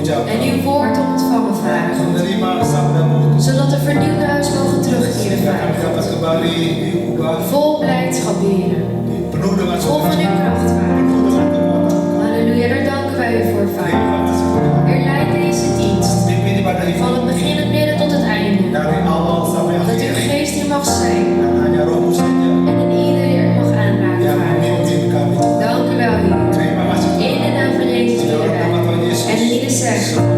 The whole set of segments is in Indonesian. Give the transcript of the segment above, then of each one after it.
en uw woord ontvangen, Vader. Zodat er vernieuwd naar huis mogen terugkeren, Vader. Vol blijdschap, Heer. Vol van uw kracht, Vader. Halleluja, daar danken wij u voor, Vader. U leidt deze dienst. Van het begin, het midden tot het einde. Dat uw geest hier mag zijn. En in ieder mag aanraken, Vader. Dank u wel, Heer. In de naam van Jezus bidden wij. En in ieder zegt. Amen.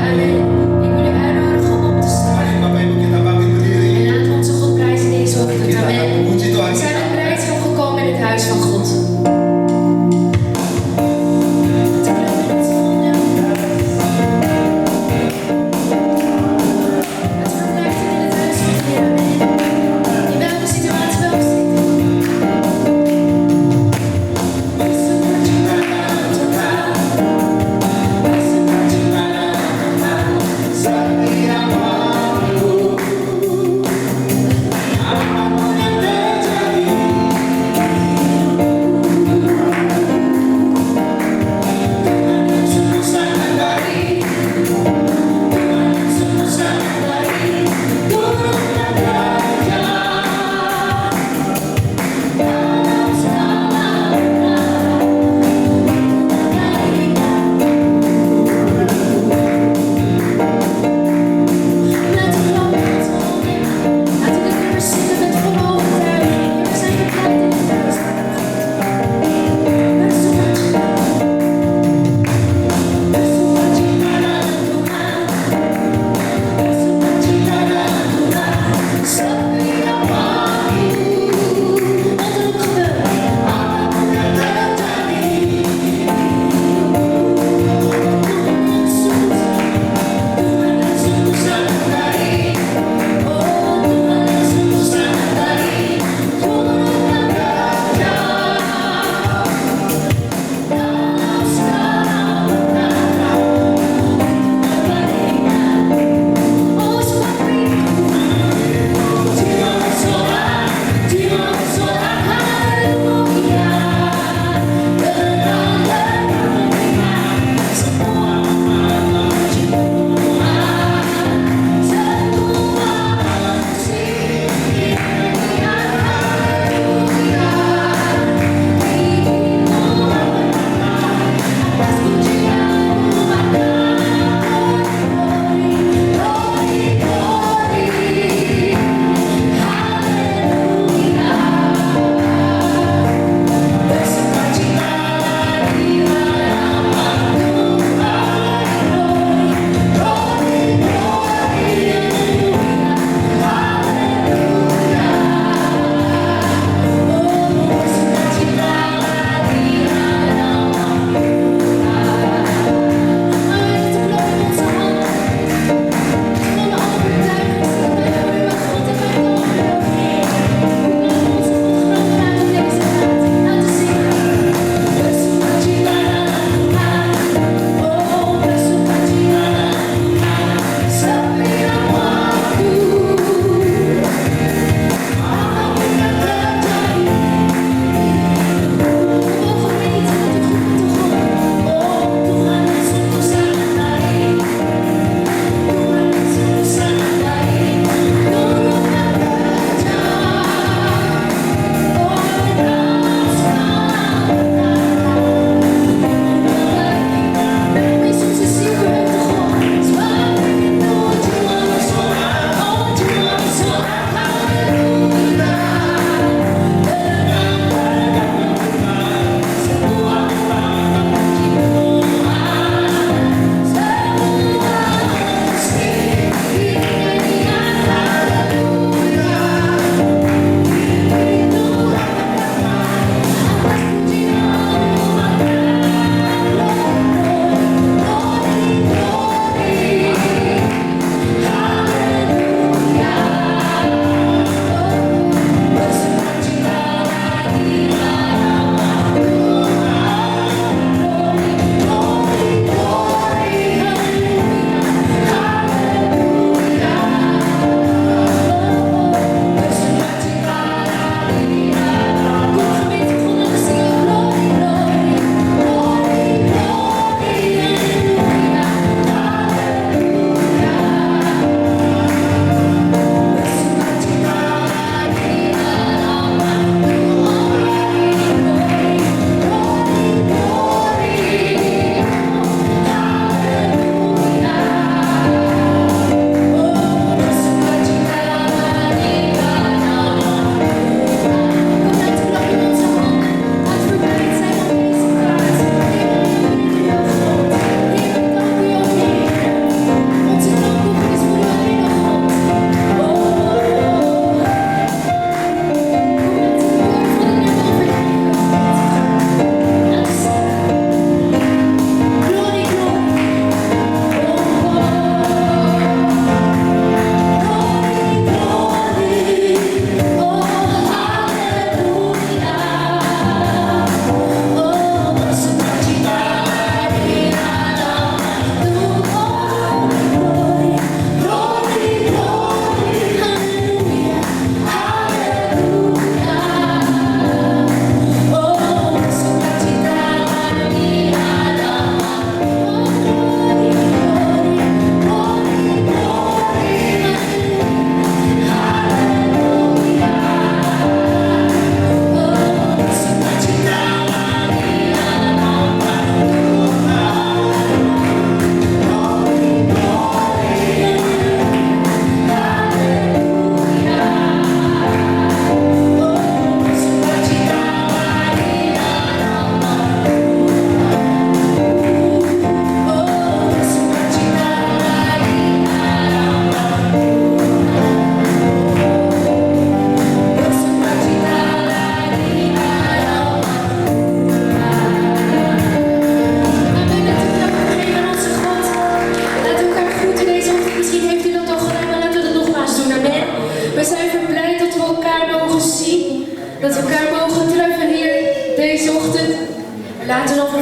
Amen. Ik wil u uitnodigen om op te staan. En laten we onze God prijzen deze ochtend. Amen. We zijn met blijdschap gekomen in het huis van God.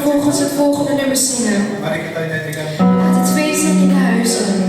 vervolgens het volgende nummer zingen. Mari kita nyanyikan. Laat het feesten in de huizen.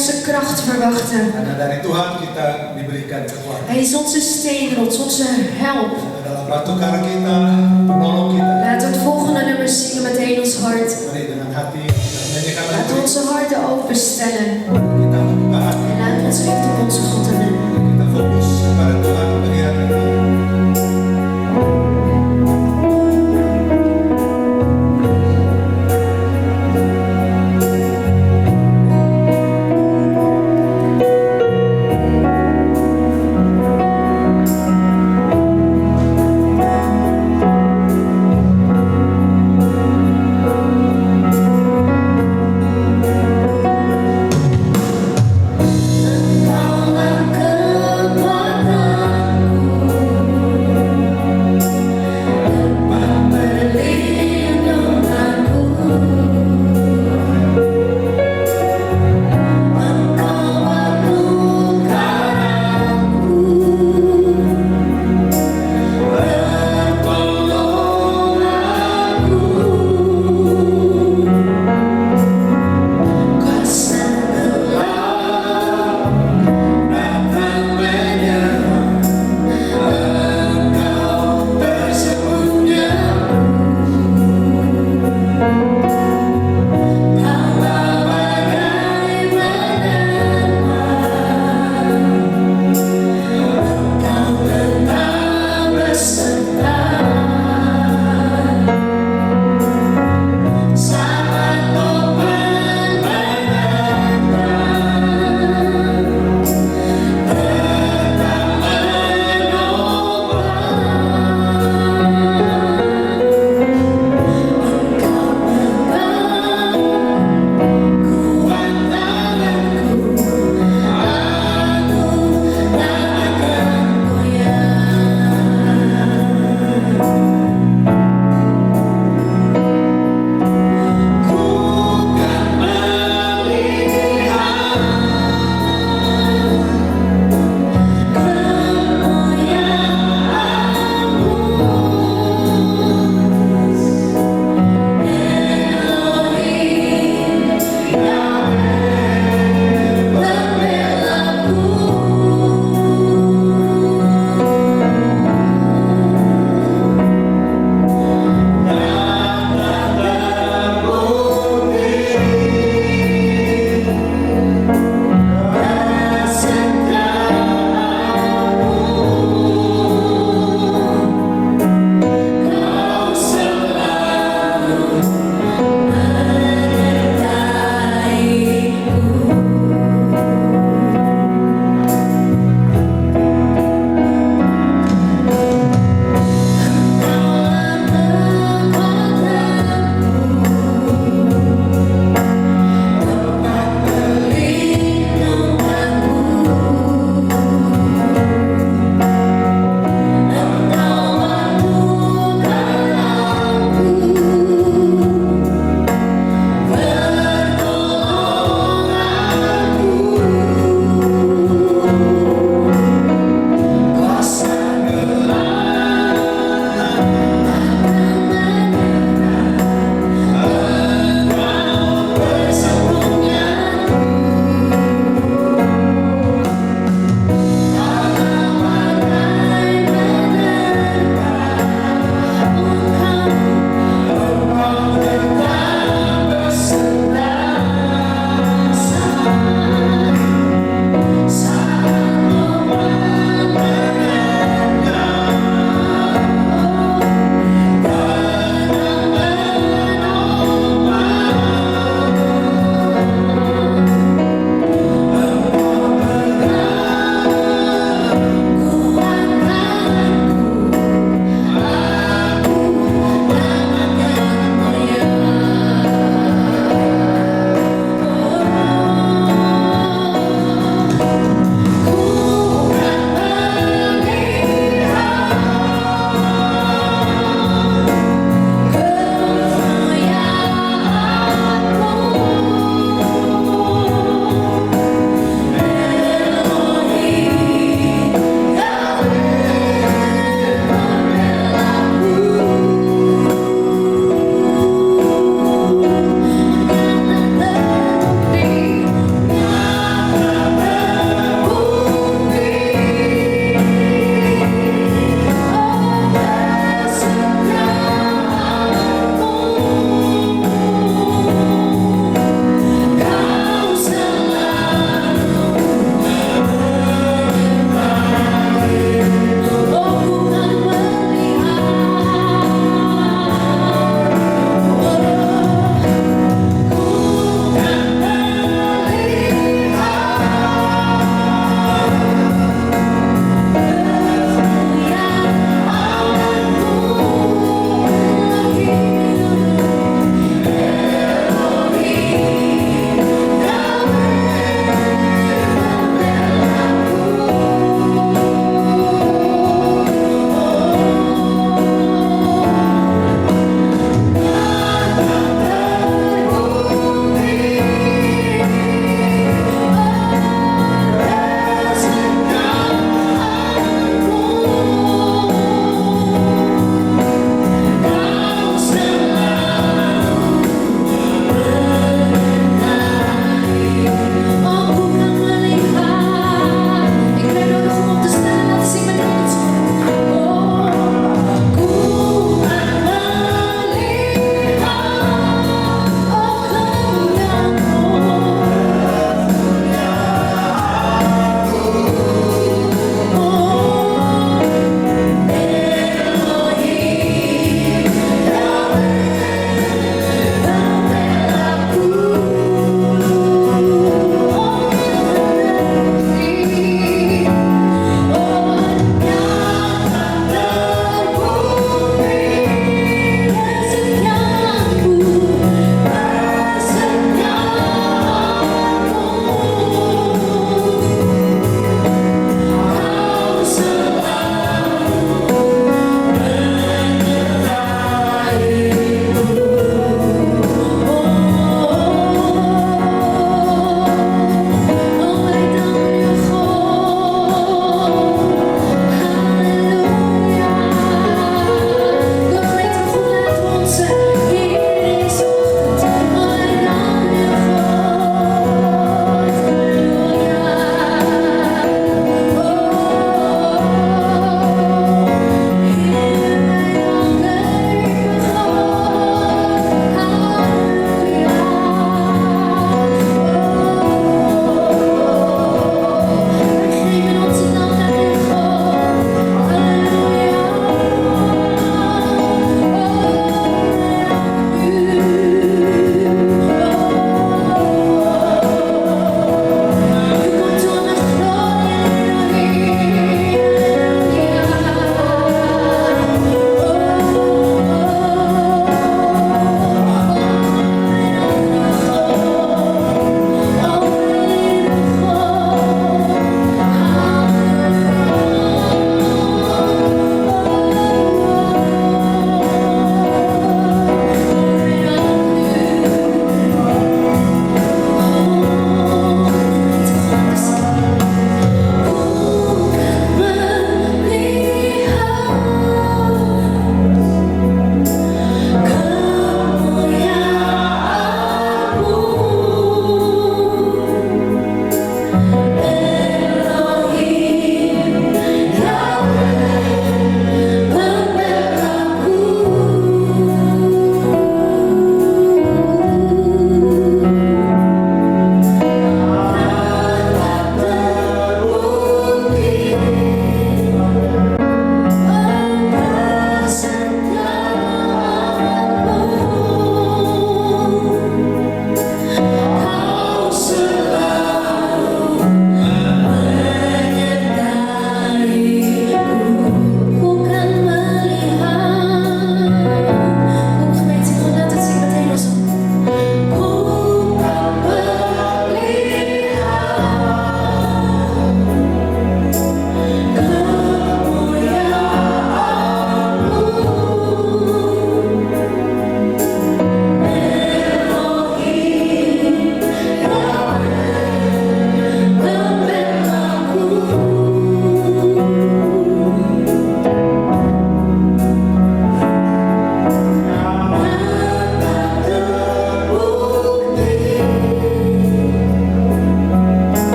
onze kracht verwachten. Karena dari Tuhan kita diberikan kekuatan. Hij is onze steenrots, onze help. Dalam batu karang kita, penolong kita. Laten we het volgende nummer zingen met heel ons hart. Mari dengan hati kita menyanyikan lagu Laten we onze harten openstellen. kita membuka hati. En laten we ons richten op onze God en Hem. Kita fokus kepada Tuhan pagi hari ini.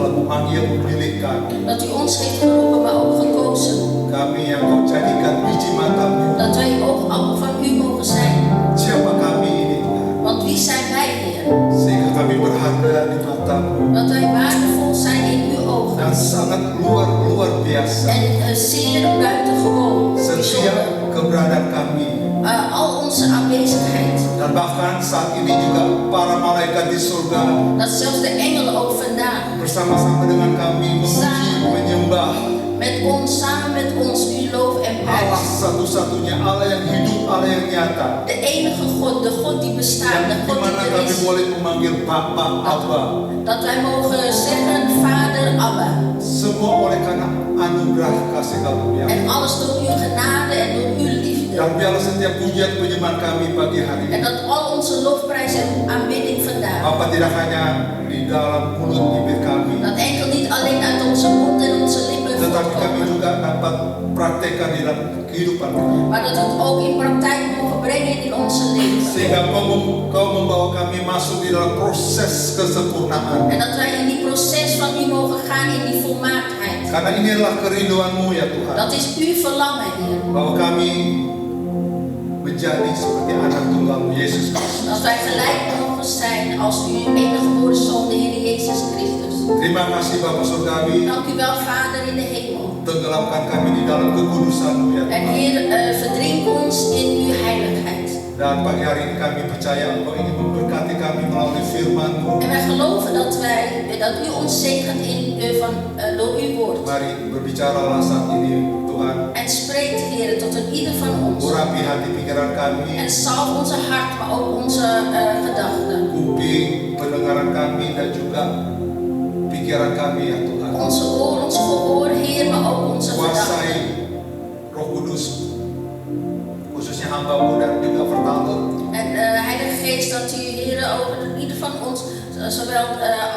telah memanggil, memilih kami. Dat u ons heeft geroepen, maar ook gekozen. Kami yang kau jadikan biji matamu. Dat wij oogappel van u mogen zijn. Siapa kami ini Tuhan? Want wie zijn wij, Heer? Sehingga kami berharga di matamu. Dat wij waardevol zijn in uw ogen. Dan sangat luar biasa. En zeer buitengewoon. Setiap keberadaan kami. Al onze aanwezigheid. Dan bahkan saat ini juga para malaikat di surga. Dat zelfs de engelen ook vandaag. Bersama-sama dengan kami memuji, menyembah. Samen met ons u loof en Allah prijs. satu-satunya, Allah yang hidup, Allah yang nyata. De enige God, de God die bestaat, de Yang God dimana die er kami is. boleh memanggil Bapa, Abba. Dat wij mogen zeggen, Vader, Abba. Semua oleh karena anugerah kasih karunia. En alles door uw genade en door uw liefde. Dan biarlah setiap pujian penyembahan kami pagi hari En ini. dat al onze lofprijs en aanbidding vandaag. Bapa tidak hanya di dalam mulut bibir kami, Dat enkel niet alleen uit onze mond en onze lippen tetapi kami voortkomen. juga dapat praktekkan di dalam kehidupan kami. Maar dat we het ook in praktijk mogen brengen in onze leven. Sehingga kau membawa kami masuk di dalam proses kesempurnaan. En dat wij in die proces van u mogen gaan, in die volmaaktheid. Karena inilah kerinduanmu ya Tuhan. Dat is uw verlangen, Heer. Bahwa kami menjadi seperti anak tunggalmu Yesus Kristus. Dat wij gelijk mogen zijn als uw enige geboren Zoon, de Heer Jezus Christus. Terima kasih Bapa Surgawi. Dank u wel, Vader in de hemel. Tenggelamkan kami di dalam kekudusan-Mu ya En Tuhan. Heer, verdrink ons in uw heiligheid. Dan pagi hari ini kami percaya Engkau ingin memberkati kami melalui firman-Mu. En wij geloven dat u ons zegent door uw woord. Mari berbicaralah saat ini Tuhan. En spreekt, Heer, tot een ieder van ons. Urapi hati pikiran kami. En salf onze hart, maar ook onze gedachten. Kuping pendengaran kami dan juga pikiran kami ya Tuhan. Onze oor, ons gehoor, Heer, maar ook onze gedachten. Kuasai Roh Kudus, khususnya hamba-Mu dan juga vertaler. En Heilige Geest, dat u, Heer, over ieder van ons, zowel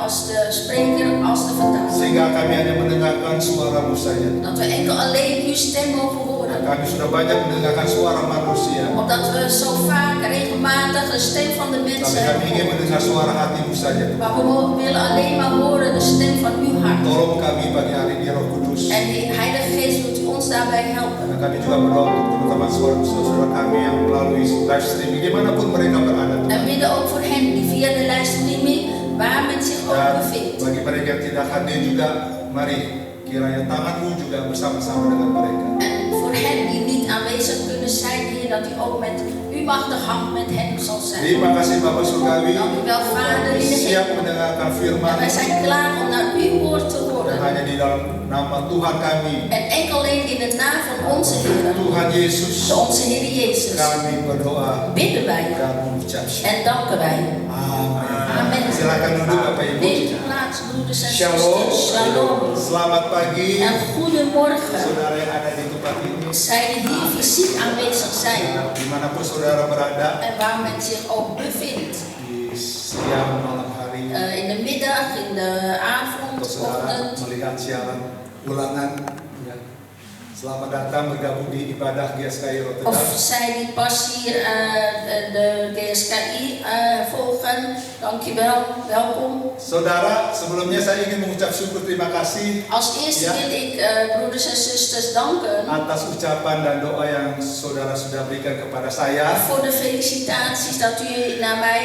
als de spreker als de vertaler. Sehingga kami hanya mendengarkan suara-Mu saja. Dat we enkel alleen uw stem mogen horen. Kami sudah banyak mendengarkan suara manusia. Omdat we zo vaak regelmatig de stem van de Tapi mensen kami ingin hebben. mendengar suara hati-Mu saja. Maar we willen alleen maar horen de stem van uw hart. Tolong kami pagi hari ini Roh Kudus. En de Heilige Geest moet u ons daarbij helpen. Dan kami juga berdoa untuk teman-teman saudara kami yang melalui live streaming dimanapun mereka berada. En bidden ook voor hen die via de livestreaming, waar men zich ook Dan bevindt. bagi mereka yang tidak hadir juga, mari kiranya tangan-Mu juga bersama-sama dengan mereka. En voor hen die niet aanwezig kunnen zijn, Heer, dat u ook met uw machtige hand met hen zal zijn. Terima kasih Bapak Surgawi. Dank u wel, Vader in de Siap hemel. mendengarkan En firman. wij zijn klaar om naar uw woord te Dan horen. hanya di dalam nama Tuhan kami, En enkel alleen in de naam van onze Heer, Tuhan Yesus, onze Heer Jezus, kami berdoa bidden wij dan mengucap syukur. en danken wij. Amen. Silakan duduk Bapak Ibu. Neem plaats, broeders en Shalom. zusters. Shalom. Selamat pagi. En goedemorgen. Saudara yang ada di tempat ini, Zij die hier fysiek aanwezig zijn dimanapun saudara berada, en waar men zich ook bevindt. di siang malam hari, In de middag, in de avond, untuk saudara ochtend. melihat siaran ulangan. Ya. Selamat datang bergabung di ibadah GSKI Rotterdam. Of zij die pas hier de GSKI volgen, dankjewel, welkom. Saudara, sebelumnya saya ingin mengucap syukur terima kasih Als eerste Ja. wil ik broeders en zusters danken atas ucapan dan doa yang saudara sudah berikan kepada saya. voor de felicitaties dat u naar mij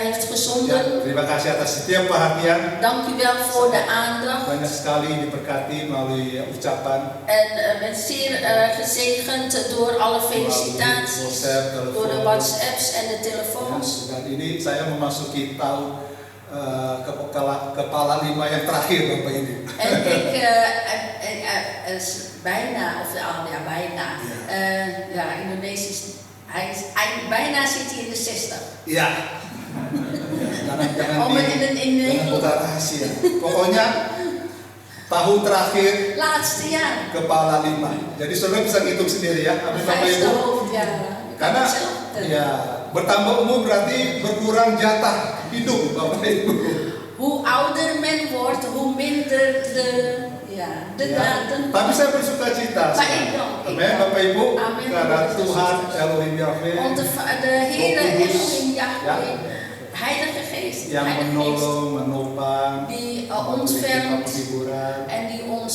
heeft Ya, gezonden. terima kasih atas setiap perhatian. Dank u wel voor de aandacht. Banyak sekali diberkati melalui ucapan, En ben zeer gezegend door alle felicitaties, door de WhatsApps en de telefoons. dan ini saya memasuki tahun kepala 5 yang terakhir Bapak ini. En ik bijna, of ja, bijna, ja, Indonesisch, bijna zit hij in de 60. Iya. Jangan Oh, met in buka rahasia. Pokoknya tahun terakhir laatste jaar. kepala 5. Jadi saudara bisa ngitung sendiri ya, Bapak Ibu. Vijfde hoofdjaar. Karena ya bertambah umur berarti berkurang jatah hidup Bapak Ibu. Hoe ouder men wordt, hoe minder de datum. Tapi saya bersuka cita. Maar ik dank. Amin Bapak Ibu. Amin. Karena Tuhan Elohim Yahweh Want de Heer Elohim Yahweh Heilige Geest, yang Heilige Geest menolong, menopang, die memberi ons kita vermt penghiburan. en die ons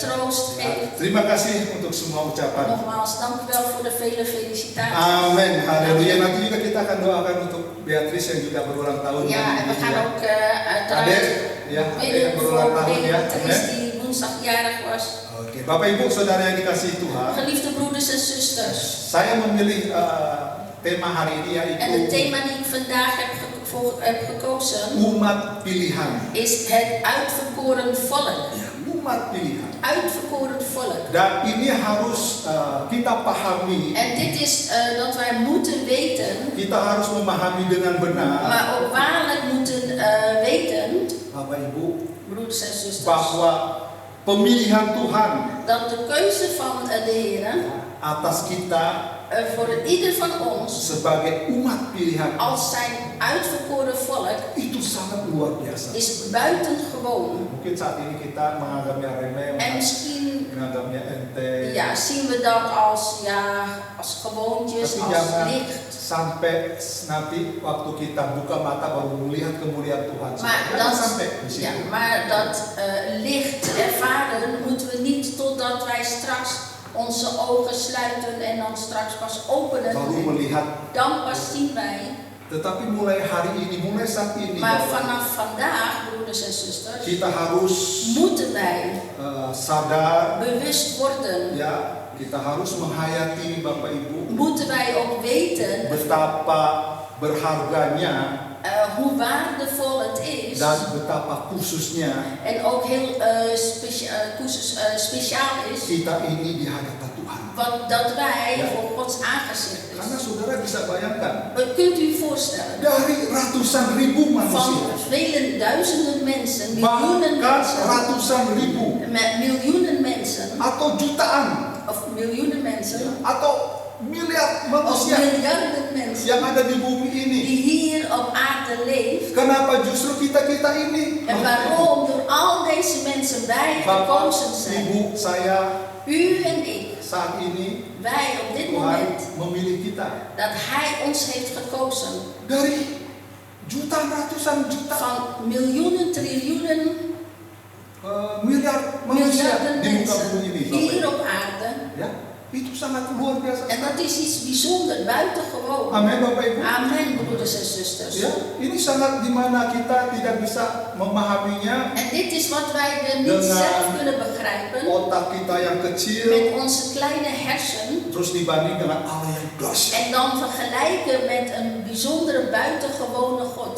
troost Ya, geeft. terima kasih untuk semua ucapan. Nogmaals, dank u wel voor de vele felicitaties. Amin, haleluya. Nanti juga kita akan doakan untuk Beatrice yang juga berulang tahun. Ja, en we gaan ook uiteraard Adek, ya, adek yang bidden berulang voor tahun ya. Beatrice Amin. die woensdag jarig was. Oke, Bapak Ibu Saudara yang dikasihi Tuhan, Geliefde broeders en zusters. saya memilih tema hari ini En het yaitu thema die ik vandaag heb gekozen umat pilihan. is het uitverkoren volk. Ya, umat pilihan. Uitverkoren volk. Dan ini harus kita pahami, En dit is dat wij moeten weten, kita harus memahami dengan benar, maar ook waarlijk moeten weten, Bapak Ibu, broeders en zusters, bahwa pemilihan Tuhan dat de keuze van de Heer atas kita voor ieder van ons sebagai umat pilihan als zijn uitverkoren volk itu sangat luar biasa. is buitengewoon. Mungkin saat ini kita menganggapnya remeh, En misschien menganggapnya enteng. ja, zien we dat als gewoontjes, Tapi als jangan licht. sampai nanti waktu kita buka mata baru melihat kemuliaan Tuhan. Maar Jangan dat, sampai di situ. ja, maar dat licht ervaren moeten we niet totdat wij straks onze ogen sluiten en dan straks pas openen. Baru melihat. Dan pas zien wij. Tetapi mulai hari ini, mulai saat ini, Maar Bapak, vanaf vandaag, broeders en zusters, kita harus moeten wij sadar, bewust worden. ya, kita harus menghayati Bapak Ibu Moeten wij ook weten betapa berharganya hoe waardevol het is. dan betapa khususnya En ook heel speciaal is. kita ini di hadapan Tuhan. Want dat wij Ja. voor Gods aangezicht Karena is. saudara bisa bayangkan, Kunt u je voorstellen? dari ratusan ribu manusia, Van vele duizenden mensen, miljoenen bahkan mensen, ratusan ribu met miljoenen mensen, atau jutaan of miljoenen mensen, atau miliar of manusia miljarden mensen yang ada di bumi ini. die hier op aarde leeft. Kenapa justru kita ini? En waarom door al deze mensen wij Bapak, gekozen zijn? Ibu, saya U en ik, saat ini wij op dit Tuhan moment, memilih kita dat Hij ons heeft gekozen. dari jutaan ratusan juta Van miljoenen, triljoenen, miliar manusia miljarden di muka mensen bumi ini. Bapak hier Ibu. op aarde. Ya, itu sangat luar biasa. En dat is iets bijzonders, buitengewoon. Amin, Bapak Ibu. Amen, broeders en zusters. Ya, ini sangat dimana kita tidak bisa memahaminya. En dit is wat wij er niet Dengan zelf kunnen begrijpen. Otak kita yang kecil Met onze kleine hersen. terus dibanding dengan Allah yang dahsyat. En dan vergelijken met een bijzondere, buitengewone God.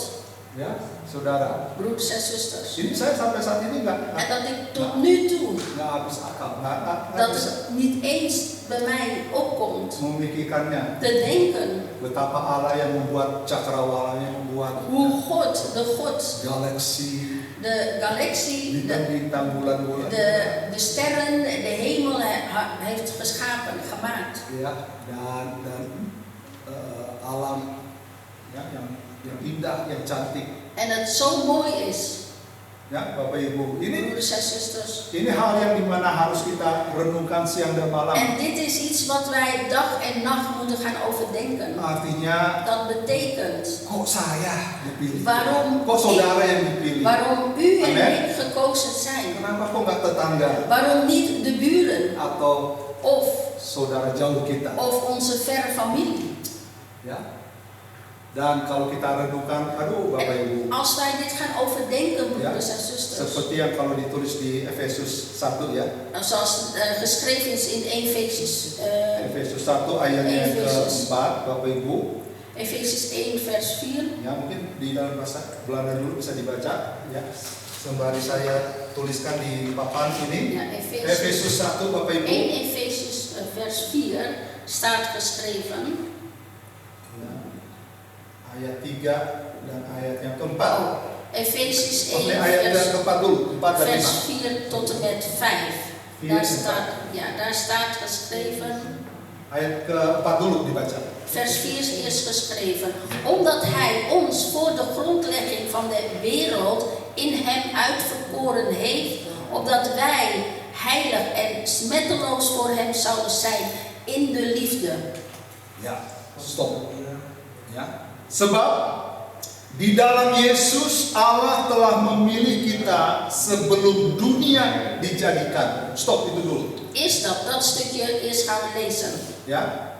Ya, saudara. Broeders en zusters. Ini saya sampai saat ini En dat ik tot nu toe, nggak habis akal, nggak dat bisa het niet eens bij mij opkomt memikirkannya. te denken Betapa Allah yang membuat cakrawala, yang membuat hoe God, de God, galaksi, de galaxie, bintang-bintang, bulan-bulan, de sterren, de hemel heeft geschapen, gemaakt. ya, dan alam ya, yang indah, yang cantik, En het zo mooi is, ya, Bapak Ibu. Ini broeders en zusters. hal yang dimana harus kita renungkan siang dan malam. En dit is iets wat wij dag en nacht moeten gaan overdenken. Artinya, Dat betekent, kok saya dipilih? waarom Kok saudara yang dipilih? waarom u en Amen. ik gekozen zijn. Kenapa kok nggak tetangga Waarom niet de buren atau of saudara jauh kita? onze verre familie. Ya. Dan kalau kita renungkan, aduh Bapak Ibu, Als wij dit gaan overdenken, broeders en zusters, seperti yang kalau ditulis di Efesus 1 ya. zoals geschreven is in Efesius Efesus 1 ayatnya yang Efesus. keempat, Bapak Ibu. Efesius 1 vers 4. Ya, mungkin di dalam bahasa Belanda dulu bisa dibaca ya. Sembari saya tuliskan di papan ini. Ja, Efesus 1 Bapak Ibu. 1 Efesius vers 4 staat geschreven. Ya, ayat 3 dan ayat yang keempat. Efesius Oke, 1 ayat yang vers, keempat dulu, 4 dan 5. vers 4 tot en met 5. 4 Daar staat geschreven. Ayat keempat dulu dibaca. Vers 4 is eerst geschreven. Omdat Hij ons voor de grondlegging van de wereld in Hem uitverkoren heeft, opdat wij heilig en smetteloos voor Hem zouden zijn in de liefde. Ya, stop. Ya. Sebab Di dalam Yesus Allah telah memilih kita sebelum dunia dijadikan. Stop itu dulu. Is dat stukje is gaan lezen. Ya.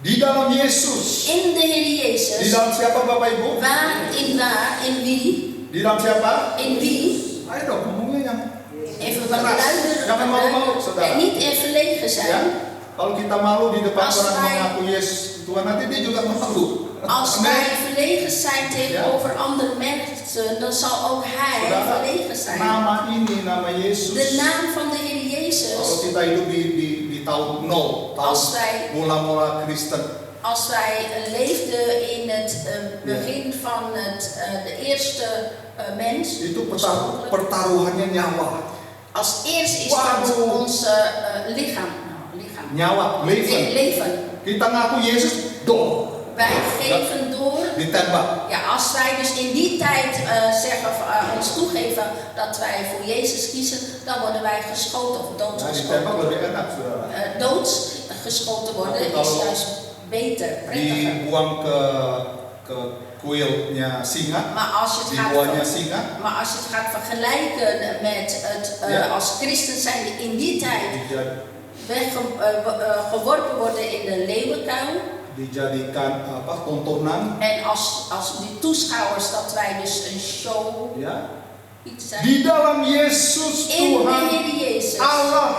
Di dalam Yesus. In de Heer Jezus. Di dalam siapa Bapak Ibu? Waar, in wie? Di dalam siapa? In wie? Ayo dong, ngomongnya yang even wat luider. Jangan malu-malu, saudara. En niet in verlegen zijn. Ya. Kalau kita malu di depan Als orang wij- mengaku Yesus Tuhan, nanti dia juga malu. Als wij verlegen zijn tegenover andere mensen, dan zal ook hij Saudara, verlegen zijn. nama ini, nama Yesus. De naam van de Heer Kalau Jezus, kita hidup di tahun 0, Als tahun wij- mula-mula Kristen. als wij leefden in het begin van de eerste mens, Itu oorspronkelijk, pertaruhannya nyawa. als eerst is dat Waduh. ons lichaam. Nyawa, leven. Leven. Kita ngaku Yesus, dong, Wij geven door. ditembak. Ja, als wij dus in die tijd zeggen, ons toegeven dat wij voor Jezus kiezen, dan worden wij geschoten of Nah, ditembak doodgeschoten. lebih enak, saudara. Doodgeschoten worden Tapi is kalau juist beter, prettiger. Dibuang ke kuilnya singa, Maar als je het di gaat, buahnya singa, vergelijken met het Ja. als christen zijn in die tijd geworpen worden in de leeuwenkuil. dijadikan tontonan, En als die toeschouwers dat wij dus een show ya. iets zijn. Di dalam Yesus In de Tuhan Heer Jezus. Allah,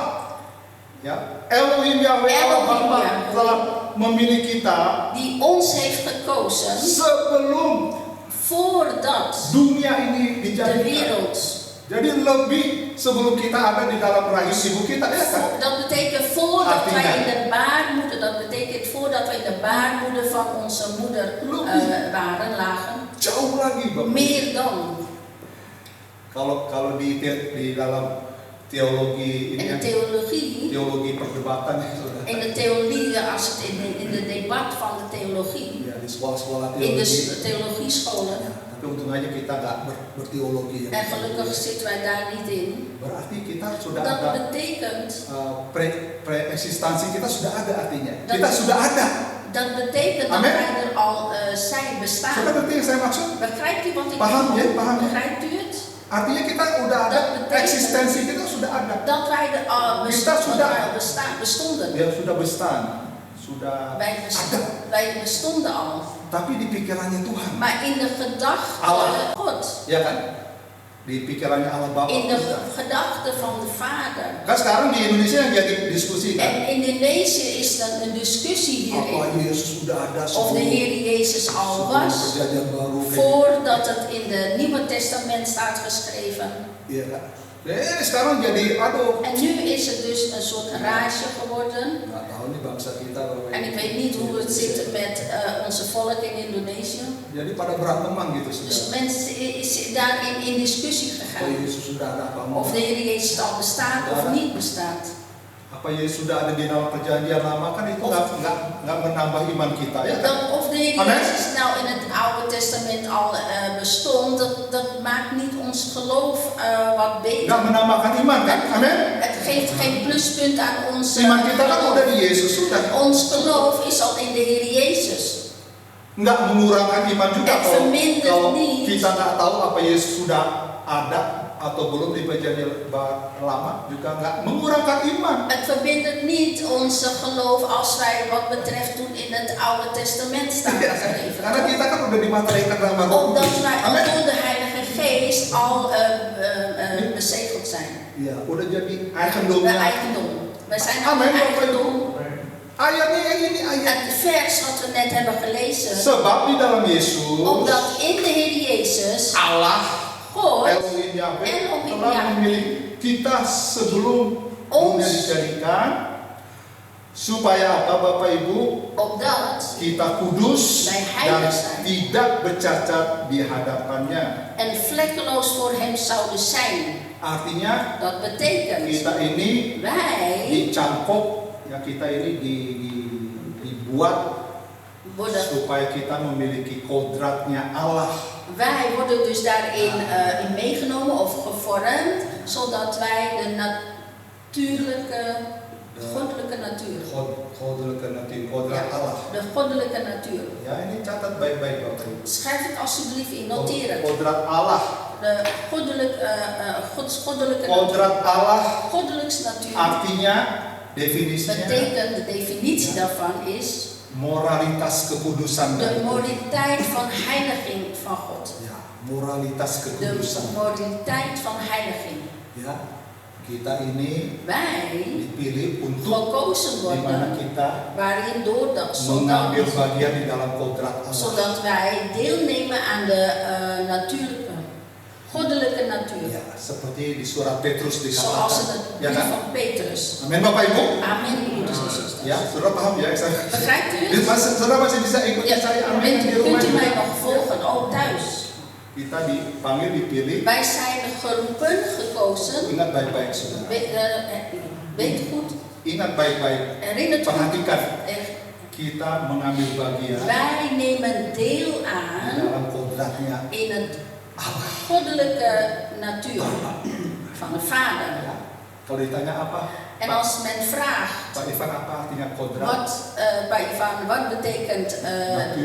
ya, Elohim Yahweh Allah Elohim Bapa Yahweh. telah memilih kita Die ons heeft gekozen sebelum voordat dunia ini de dijadikan. wereld. Jadi lebih sebelum kita ada di dalam rahim ibu kita, ya kan? Dat betekent voordat Artinya. wij in de baarmoeder, dat betekent voordat wij in de baarmoeder van onze moeder waren, lagen. Jauh lagi, Bapak. Meer dan. Kalau di dalam teologi ini, In de theologie, teologi perdebatan ya, saudara. in de theologie, als het in de debat van de theologie, Ya, di sekolah-sekolah in de teologi. theologiescholen, Tapi untung aja kita nggak berteologi ya. en gelukkig zitten wij daar niet in. Berarti kita sudah Dat ada betekent, pre-eksistensi kita sudah ada artinya. Dat- Kita sudah ada. dat betekent dat Amen. wij er al zijn, Sudah bestaan. ngerti yang saya maksud? Begrijpt u wat ik Paham ya? bedoel? Paham ya? Begrijpt u het? Artinya kita udah ada, Dat betekent- eksistensi kita sudah ada. Dat wij er al Kita sudah- bestonden. Ya sudah bestaan, sudah ada. Wij bestonden al. Tapi di pikirannya Tuhan, Maar in de gedachte Allah. God, ya kan? Di pikirannya Allah Bapa. in de gedachte van de Vader. Kan sekarang di Indonesia yang jadi diskusi kan? En in Indonesië is dan een discussie Apa hierin. Yesus sudah ada Of de Heer Jezus al sebelum was, perjanjian baru kayak voordat het in het Nieuwe Testament staat geschreven. Iya kan? Sekarang jadi aduh. En nu is het dus een soort rage geworden. Nggak tahu nih bangsa kita Bapak En Ibu. ik weet niet hoe het zit met onze volk in Indonesië. Jadi pada beranteman gitu Dus saudara. mensen is daarin in discussie Apa gegaan. Yesus sudah ada apa Of de enggak? Heer Jezus al bestaat of niet bestaat. Apa Yesus sudah ada di dalam perjanjian lama kan itu nggak menambah iman kita ya kan? Dan of de Heer Amen. Jezus nou in het Oude Testament al bestond, dat maakt niet ons geloof wat Nggak beter. menambahkan iman kan? Amin. Het geeft geen pluspunt aan ons Iman kita kan udah geloof. di Yesus sudah. Ons geloof is al in de Heer Jezus. Nggak mengurangkan iman juga Het vermindert kalau niet. kita nggak tahu apa Yesus sudah ada atau belum di perjanjian lama, juga nggak mengurangkan iman. Het vermindert niet onze geloof als wij wat betreft toen in het Oude Testament staat Karena geschreven. kita kan udah dimateraikan dalam Roh Omdat Kudus. wij al Amin. door de Heilige Geest al bezegeld zijn. Iya, udah jadi De eigendomnya. eigendom. Wij zijn al Amen, een Bapak Ibu. eigendom. Ayatnya yang ini ayat. Het vers wat we net hebben gelezen. Sebab di dalam Yesus Omdat in de Heer Jezus Allah God Elohim Yahweh Elohim telah Yahweh. memilih kita sebelum Ons. dunia dijadikan supaya apa Bapak Ibu? opdat Kita kudus Wij dan heilig zijn. tidak bercacat di hadapannya. en vlekkeloos voor hem zouden zijn. Artinya Dat betekent kita ini wij dicangkok, ya kita ini dibuat worden, supaya kita memiliki kodratnya Allah. wij worden dus daarin in meegenomen of gevormd, zodat wij de natuurlijke Goddelijke natuur. Goddelijke natuur, kodrat Allah. De goddelijke natuur. Ya, ini catat baik-baik Bapak Ibu. Schrijf het alsjeblieft in, noteer het. Kodrat Allah. De goddelijke natuur. Kodrat Allah Goddelijkse natuur artinya definisinya betekent, de definitie daarvan is moralitas kekudusan. de moraliteit van heiliging van God. Ya, moralitas De kekudusan. moraliteit van heiliging. Ya, kita ini Wij dipilih untuk gekozen di mana worden kita waarin mengambil bagian di dalam kodrat Allah. zodat wij deelnemen aan de natuurlijke, goddelijke natuur. Ya, seperti di surat Petrus Zoals in dikatakan. het Ya brief kan? van Petrus. Amin Bapak Ibu. Amen, broeders en zusters. Ya, saudara paham ya? Begrijpt u het? Saudara masih bisa ikuti Ja, saya amin di rumah kunt u mij juga. nog volgen, ook thuis? Kita dipanggil, dipilih. Wij zijn geroepen, gekozen. Ingat baik-baik saudara. Weet goed, Ingat baik-baik. herinnert u. Perhatikan. Kita mengambil bagian Wij nemen deel di aan dalam kodratnya in het Allah. goddelijke natuur van de Vader. Ya. Kalau ditanya apa? En als men vraagt, Pak Ivan apa artinya kodrat? wat, Pak Ivan, wat betekent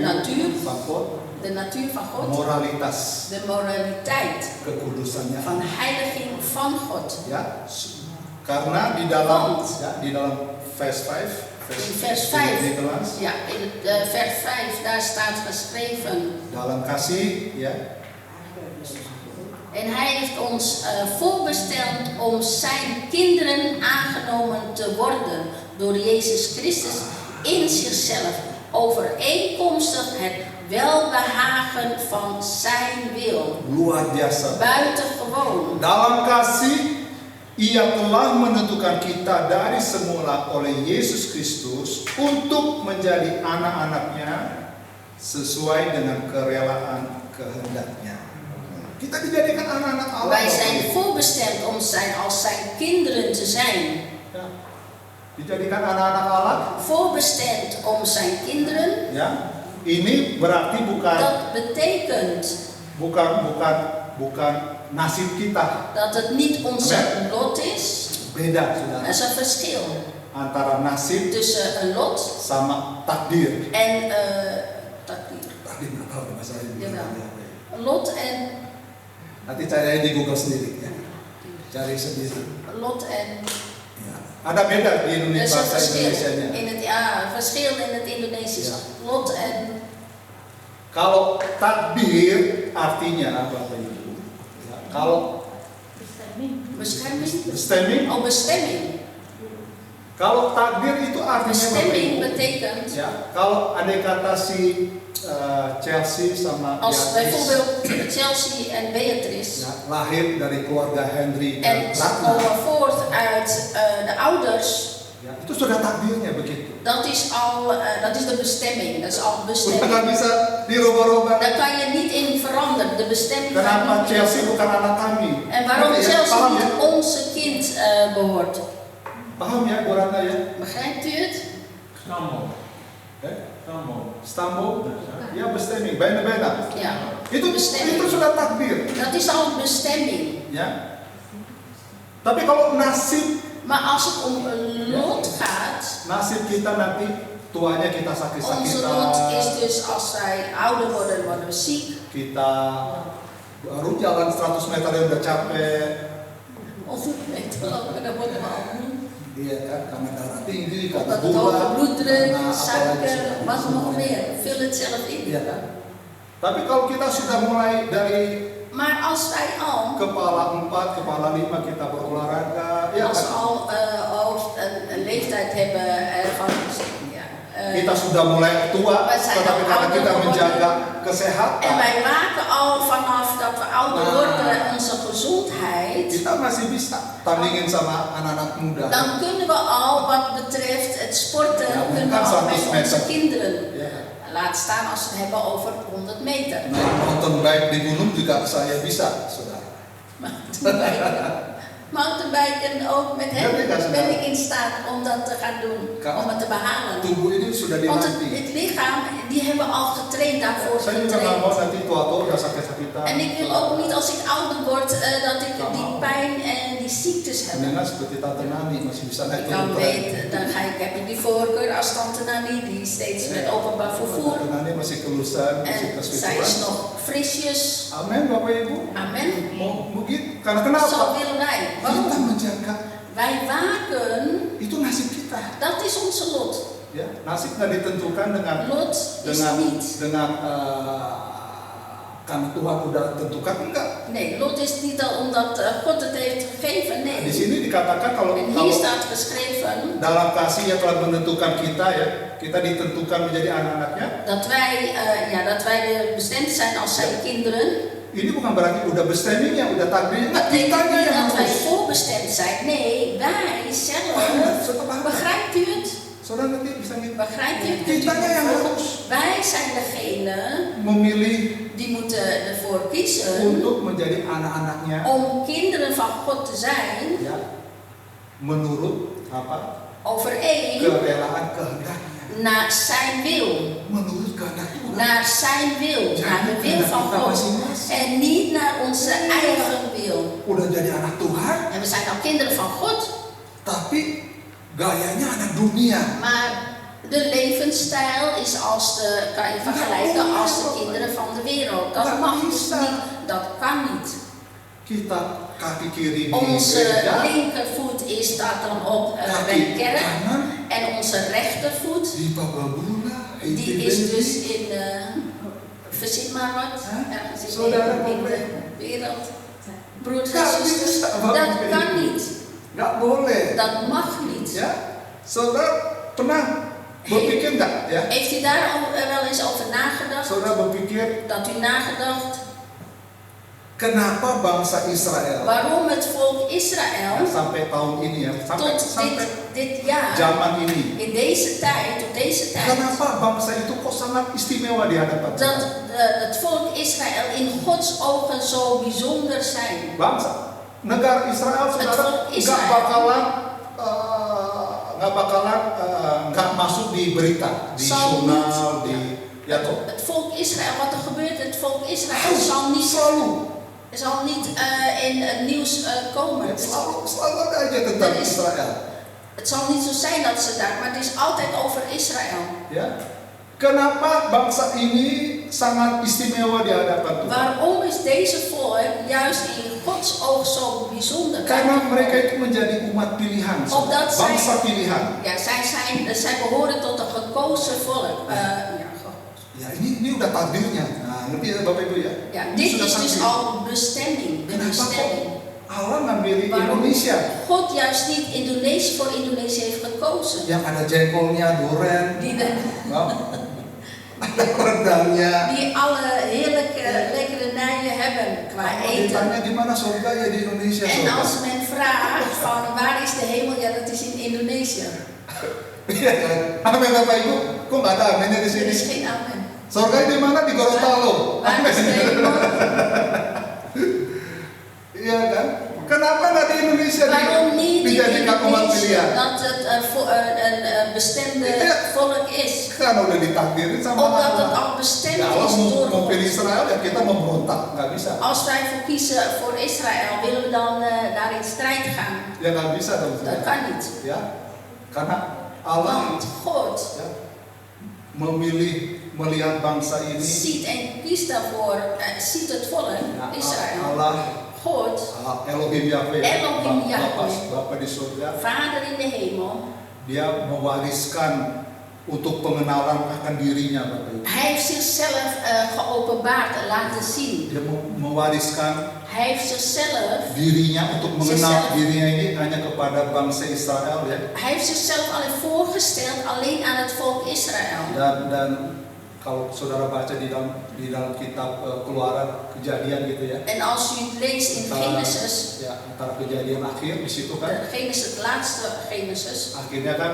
natuur? Van God. De natuur van God. Moralitas. De moraliteit Kekudusannya. van heiliging van God. Ya. Karena di dalam vers 5. In vers 5, Nederlands. ja, in het, vers 5, daar staat geschreven. Dalam kasih, ya. En hij heeft ons voorbesteld om zijn kinderen aangenomen te worden door Jezus Christus in zichzelf, overeenkomstig het welbehagen van zijn wil. Luar biasa. Buitengewoon. Dalam kasih, Ia telah menentukan kita dari semula oleh Yesus Kristus untuk menjadi anak-anaknya sesuai dengan kerelaan kehendaknya. Kita dijadikan anak-anak Allah. Wij zijn voorbestemd om als zijn kinderen te zijn. Ya. Dijadikan anak-anak Allah. Voorbestemd om zijn kinderen. Ya. Ini berarti Dat betekent bukan nasib kita. dat het niet onze lot is. Beda, saudara. Er is een verschil Antara nasib tussen een lot sama takdir. en takdir. Takdir apa bahasa Indonesia? Jawel. Een lot en Nanti cari di Google sendiri ya. Cari sendiri. lot en. Ya. Ada beda di Er is Indonesia een bahasa verschil Indonesianya. in het verschil in het Indonesisch. Ja. Lot en. Kalau takdir artinya Bapak Ibu. Ya. Kalau Bescherming. bestemming. Oh, bestemming. Kalau takdir itu artinya Bapak Bestemming Ibu. betekent. Ya. Kalau andai kata si Chelsea sama Als Beatrice, bijvoorbeeld Chelsea en Beatrice. ya, lahir dari keluarga Henry En dan ze Ratna. komen voort uit de ouders. Ya, itu sudah takdirnya begitu. Dat is de bestemming. Dat is al Udah bestemming. nggak bisa dirubah-rubah. Daar kan je niet in veranderen. De bestemming Kenapa kan niet Chelsea veranderen. bukan anak kami? En waarom Ngerti ya? Chelsea Paham ya? niet onze kind behoort. Paham ya, Bu Ratna ya? Begrijpt u het? Stambo? Ya, bestemming, bijna. Ja. Itu Bestemming. sudah takdir, Dat is al een bestemming. ya. Tapi kalau nasib Maar als het om een lot gaat, kita nanti tuanya kita onze sakit-sakitan, lot is dus als wij ouder worden, worden we ziek. kita baru jalan 100 meter yang udah capek, Of weet lopen, dan worden we al moe. iya kan, karena darah tinggi, karena Omdat het hoge gula, bloeddruk, karena apalagi suiker, sudah. wat nog meer. Vul het zelf in. Iya kan. Tapi kalau kita sudah mulai dari Maar als wij al, kepala 4, kepala 5 kita berolahraga, ya als we kan? al een leeftijd hebben van, ja, Kita sudah mulai tua, wij zijn tetapi al karena ouder kita geworden. menjaga En kesehatan, wij maken al vanaf dat we ouder worden onze gezondheid. kita masih bisa tandingin sama anak-anak muda. Dan kunnen we al wat betreft het sporten, Ja, kunnen we kan al 100 met onze meter. kinderen. Ya. Laat staan als we het hebben over 100 meter. Naik mountain bike di gunung juga saya bisa, saudara. Mountainbiken ook met hem ben ik in staat om dat te gaan doen, om het te behalen. Tubuh ini sudah Want dilatih. het lichaam, die hebben al getraind, daarvoor Saya juga nggak mau getraind. nanti tua-tua udah sakit-sakitan. En ik wil ook niet als ik ouder word dat ik die pijn en die ziektes heb. Mendengar seperti Tante Nani masih bisa naik Ik kan turun weten, dan heb ik die voorkeur als tante Nani, die steeds met openbaar vervoer. Tante Nani masih kelusan, masih En zij is kesusuan. nog frisjes. Amin, Bapak Ibu. Amen. Mau begitu? Karena kenapa? Zo willen wij. Kita Waarom? menjaga Wij waken, itu nasib kita. dat is onze lot. Ya, nasib nggak ditentukan dengan Lot is niet. karena Tuhan udah tentukan, enggak. Nee, lot is niet al omdat God het heeft gegeven. Di Nee. sini dikatakan kalau En hier staat geschreven dalam kasih yang telah menentukan kita ya, kita ditentukan menjadi anak-anaknya. dat wij bestemd zijn als zijn kinderen. Ini bukan berarti udah bestemmingnya, udah takdirnya. Dat betekent Kitanya niet yang dat wij harus. voorbestemd zijn. Nee, wij zelf. Begrijpt u het? Saudara nanti bisa gitu. Begrijpt u het? Kitanya yang harus Wij zijn degene memilih die moeten ervoor kiezen untuk menjadi anak-anaknya om kinderen van God te zijn ya, menurut apa? overeen Kerelaan kehendaknya. naar zijn wil. Menurut kehendak Tuhan. Naar zijn wil, naar de wil van God. En niet naar onze eigen wil. Udah jadi anak Tuhan, En we zijn al kinderen van God, tapi gayanya anak dunia. maar de levensstijl is kan je vergelijken als de kinderen van de wereld. Dat mag dus niet, dat kan niet. Kita kaki kiri di Onze gereja, linkervoet staat dan op kaki bij de kerk kanan en onze rechtervoet di Bababula, die is dus in, verzin maar wat, ergens in de wereld. Broeders en zusters, dat kan niet. nggak boleh. Dat mag niet. Ya, saudara pernah berpikir nggak ya? Heeft u daar al wel eens over nagedacht? Saudara berpikir Dat u nagedacht kenapa bangsa Israel waarom het volk Israël sampai tahun ini ya, sampai tot dit jaar, zaman ini, in deze tijd, tot deze tijd, kenapa bangsa itu kok sangat istimewa di hadapan dat Tuhan? het volk Israël in Gods ogen zo bijzonder zijn. Bangsa negara Israel saudara nggak bakalan nggak masuk di berita, di jurnal, di ya toh. Het volk Israël, wat er gebeurt, het volk Israël zal niet in het nieuws komen. Selalu ada aja tentang Israel. Het zal niet zo zijn dat ze daar, maar het is altijd over Israël. Ya. Kenapa bangsa ini sangat istimewa di hadapan Tuhan? Waarom is deze volk juist in Gods oog zo bijzonder? Karena mereka itu menjadi umat pilihan, Omdat bangsa pilihan. Ja, zij behoren tot een gekozen volk. Ya ini udah takdirnya. Nah, ngerti ya Bapak Ibu ya? Ja, Ini dit sudah is dus takdir. al bestemming. De Kenapa kok bestemming. Allah ngambil Waarom Indonesia? God juist niet voor Indonesië heeft gekozen. Yang ada jengkolnya, duren, ada rendangnya. Die alle heerlijke lekkernijen hebben qua eten. Ditanya di mana surga ya di Indonesia. En als men vraagt van waar is de hemel, ja dat is in Indonesië. Iya kan? Amin Bapak Ibu, kok nggak ada aminnya di Er sini? is geen amen. Surga di mana? Di Gorontalo. Waar is de hemel? Iya kan? Kenapa nggak di Indonesia Waarom niet in dijadikan umat Indonesië pilihan? dat het een bestemde volk is? Kan udah ditakdirin sama Omdat het Allah. al bestemd Ya Allah is door mau pilih God. Israel ya kita memberontak, nggak bisa. Als wij kiezen voor Israël, willen we dan daar in strijd gaan? Ya nggak bisa dong. Dat kan niet. Ya, karena Allah Want God ya, memilih melihat bangsa ini. ziet en kiest daarvoor, ziet het volk Ya, Israël. Allah God, Elohim Yahweh, Elohim Yahweh. Bapa di surga, Vader in de hemel, dia mewariskan untuk pengenalan akan dirinya, Bapak Ibu. hij heeft zichzelf geopenbaard en laten zien. Dia mewariskan Hij heeft zichzelf dirinya untuk mengenal Zichzelf. dirinya ini hanya kepada bangsa Israel ya. Hij heeft zichzelf alleen voorgesteld alleen aan het volk Israël. Dan kalau saudara baca di dalam kitab Keluaran, Kejadian gitu ya. En als u het leest in Genesis, Antara Kejadian akhir di situ kan. Genesis, het laatste Genesis, Akhirnya kan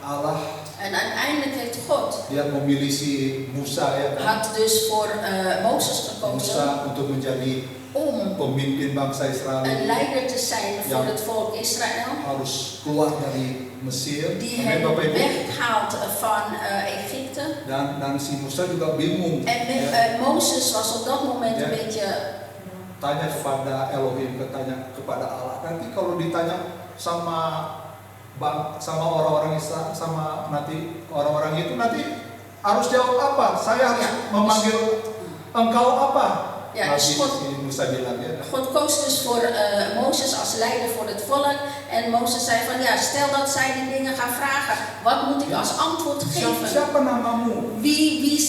Allah En uiteindelijk heeft God Dia memilih si Musa ya kan. had dus voor Mozes gekozen Musa untuk menjadi om pemimpin bangsa Israel. een leider te zijn voor het volk Israël. Harus keluar dari Mesir. Die Amin, hen Bapak Ibu. weghaalt van Egypte. Dan si Musa juga bingung. En Mozes was op dat moment een beetje Tanya kepada Elohim, bertanya kepada Allah. Nanti kalau ditanya sama orang-orang Israel, sama nanti orang-orang itu nanti harus jawab apa? Saya harus memanggil engkau apa? Ja, dus Musa bilang ya. God koos dus voor Mozes als leider voor het volk. En Mozes zei van ja, stel dat zij die dingen gaan vragen. Wat moet ik als antwoord geven? Siapa namamu? Wie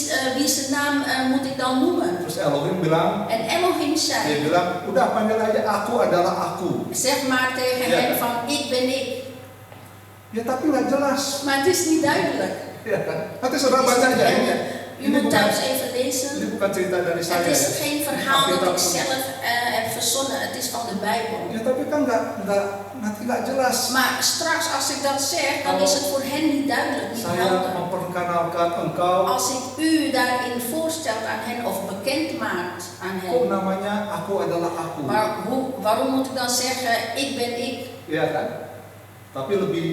zijn naam moet ik dan noemen? Terus Elohim bilang. En Elohim Dia zei. bilang, udah panggil aja aku adalah aku. Zeg maar tegen hen van ik ben ik. Ya tapi nggak jelas. Maar het is niet duidelijk. Ya kan? Nanti saudara baca aja ini. U moet thuis even lezen. Ini bukan cerita dari saya. Het is geen verhaal dat ik zelf heb verzonnen. Het is van de Bijbel. Ya tapi kan nanti nggak jelas. Maar straks als ik dat zeg, dan is het voor hen niet duidelijk, niet Saya helder. memperkenalkan engkau. Als ik u daarin voorstelt aan hen of bekend maakt aan Kok hen. namanya aku adalah aku. Maar waarom moet ik dan zeggen, ik ben ik? Ya kan? Tapi lebih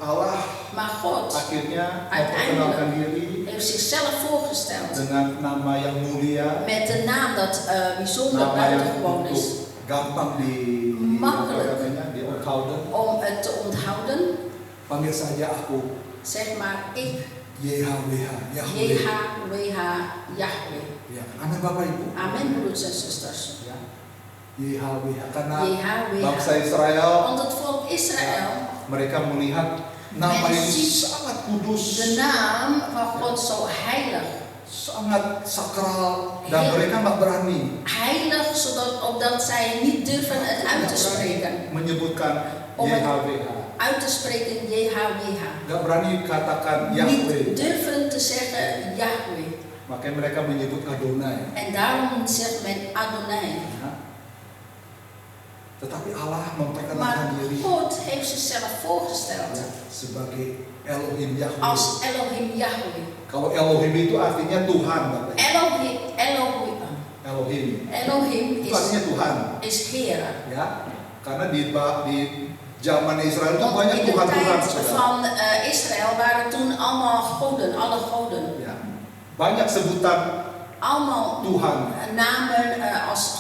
Allah Maar God akhirnya uiteindelijk memperkenalkan diri heeft zichzelf voorgesteld. dengan nama yang mulia. Met een naam dat bijzonder Nama yang buitengewoon is. gampang Makkelijk di onthouden. om het te onthouden. Panggil saja aku Zeg maar ik, YHWH, Yahweh. JHWH, Yahweh. Ya, amin Bapak Ibu. Amen, broeders en zusters. Ya. YHWH karena JHWH. bangsa Israel, Want het volk Israël, mereka melihat nama ini sangat kudus, de naam van God zo heilig. sangat sakral dan mereka nggak berani. Heilig opdat zij niet durven het uit te spreken. Menyebutkan Om het YHWH. uit te spreken JHWH. Nggak berani katakan Yahweh. Niet durven te zeggen Yahweh. Makanya mereka menyebut Adonai. En daarom zegt men Adonai. Ya. Tetapi Allah Maar memperkenalkan diri God heeft zichzelf voorgesteld ya, sebagai Elohim Yahweh. als Elohim Yahweh. Kalau Elohim itu artinya Tuhan, Bapak. Elohim itu artinya Tuhan. Is Heer. Ya, karena di zaman Israel itu Want banyak in de Tuhan-Tuhan. tijd van Israël waren toen allemaal goden, alle goden. Ya, banyak sebutan Allemaal Tuhan. namen als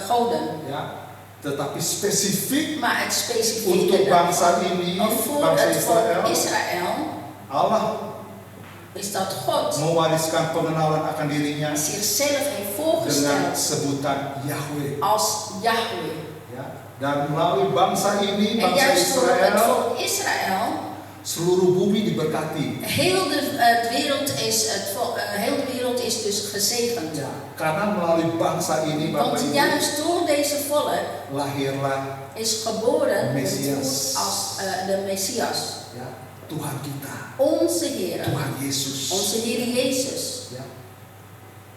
goden. Ya, tetapi spesifik Maar het specifieke untuk bangsa ini, voor bangsa het volk Israel, Israël Allah is dat God mewariskan pengenalan akan dirinya zichzelf heeft dengan voorgesteld sebutan Yahweh. als Yahweh. Ya, dan melalui bangsa ini, En bangsa juist door het Israel, volk Israël, seluruh bumi diberkati. heel de wereld is dus gezegend. Ya, karena melalui bangsa ini, Bapak Want Ibu, juist door deze volk lahirlah is geboren Messias. als de Messias. ya, Tuhan kita, Onze Heer. Tuhan Yesus. Onze Heer Jezus. Ya,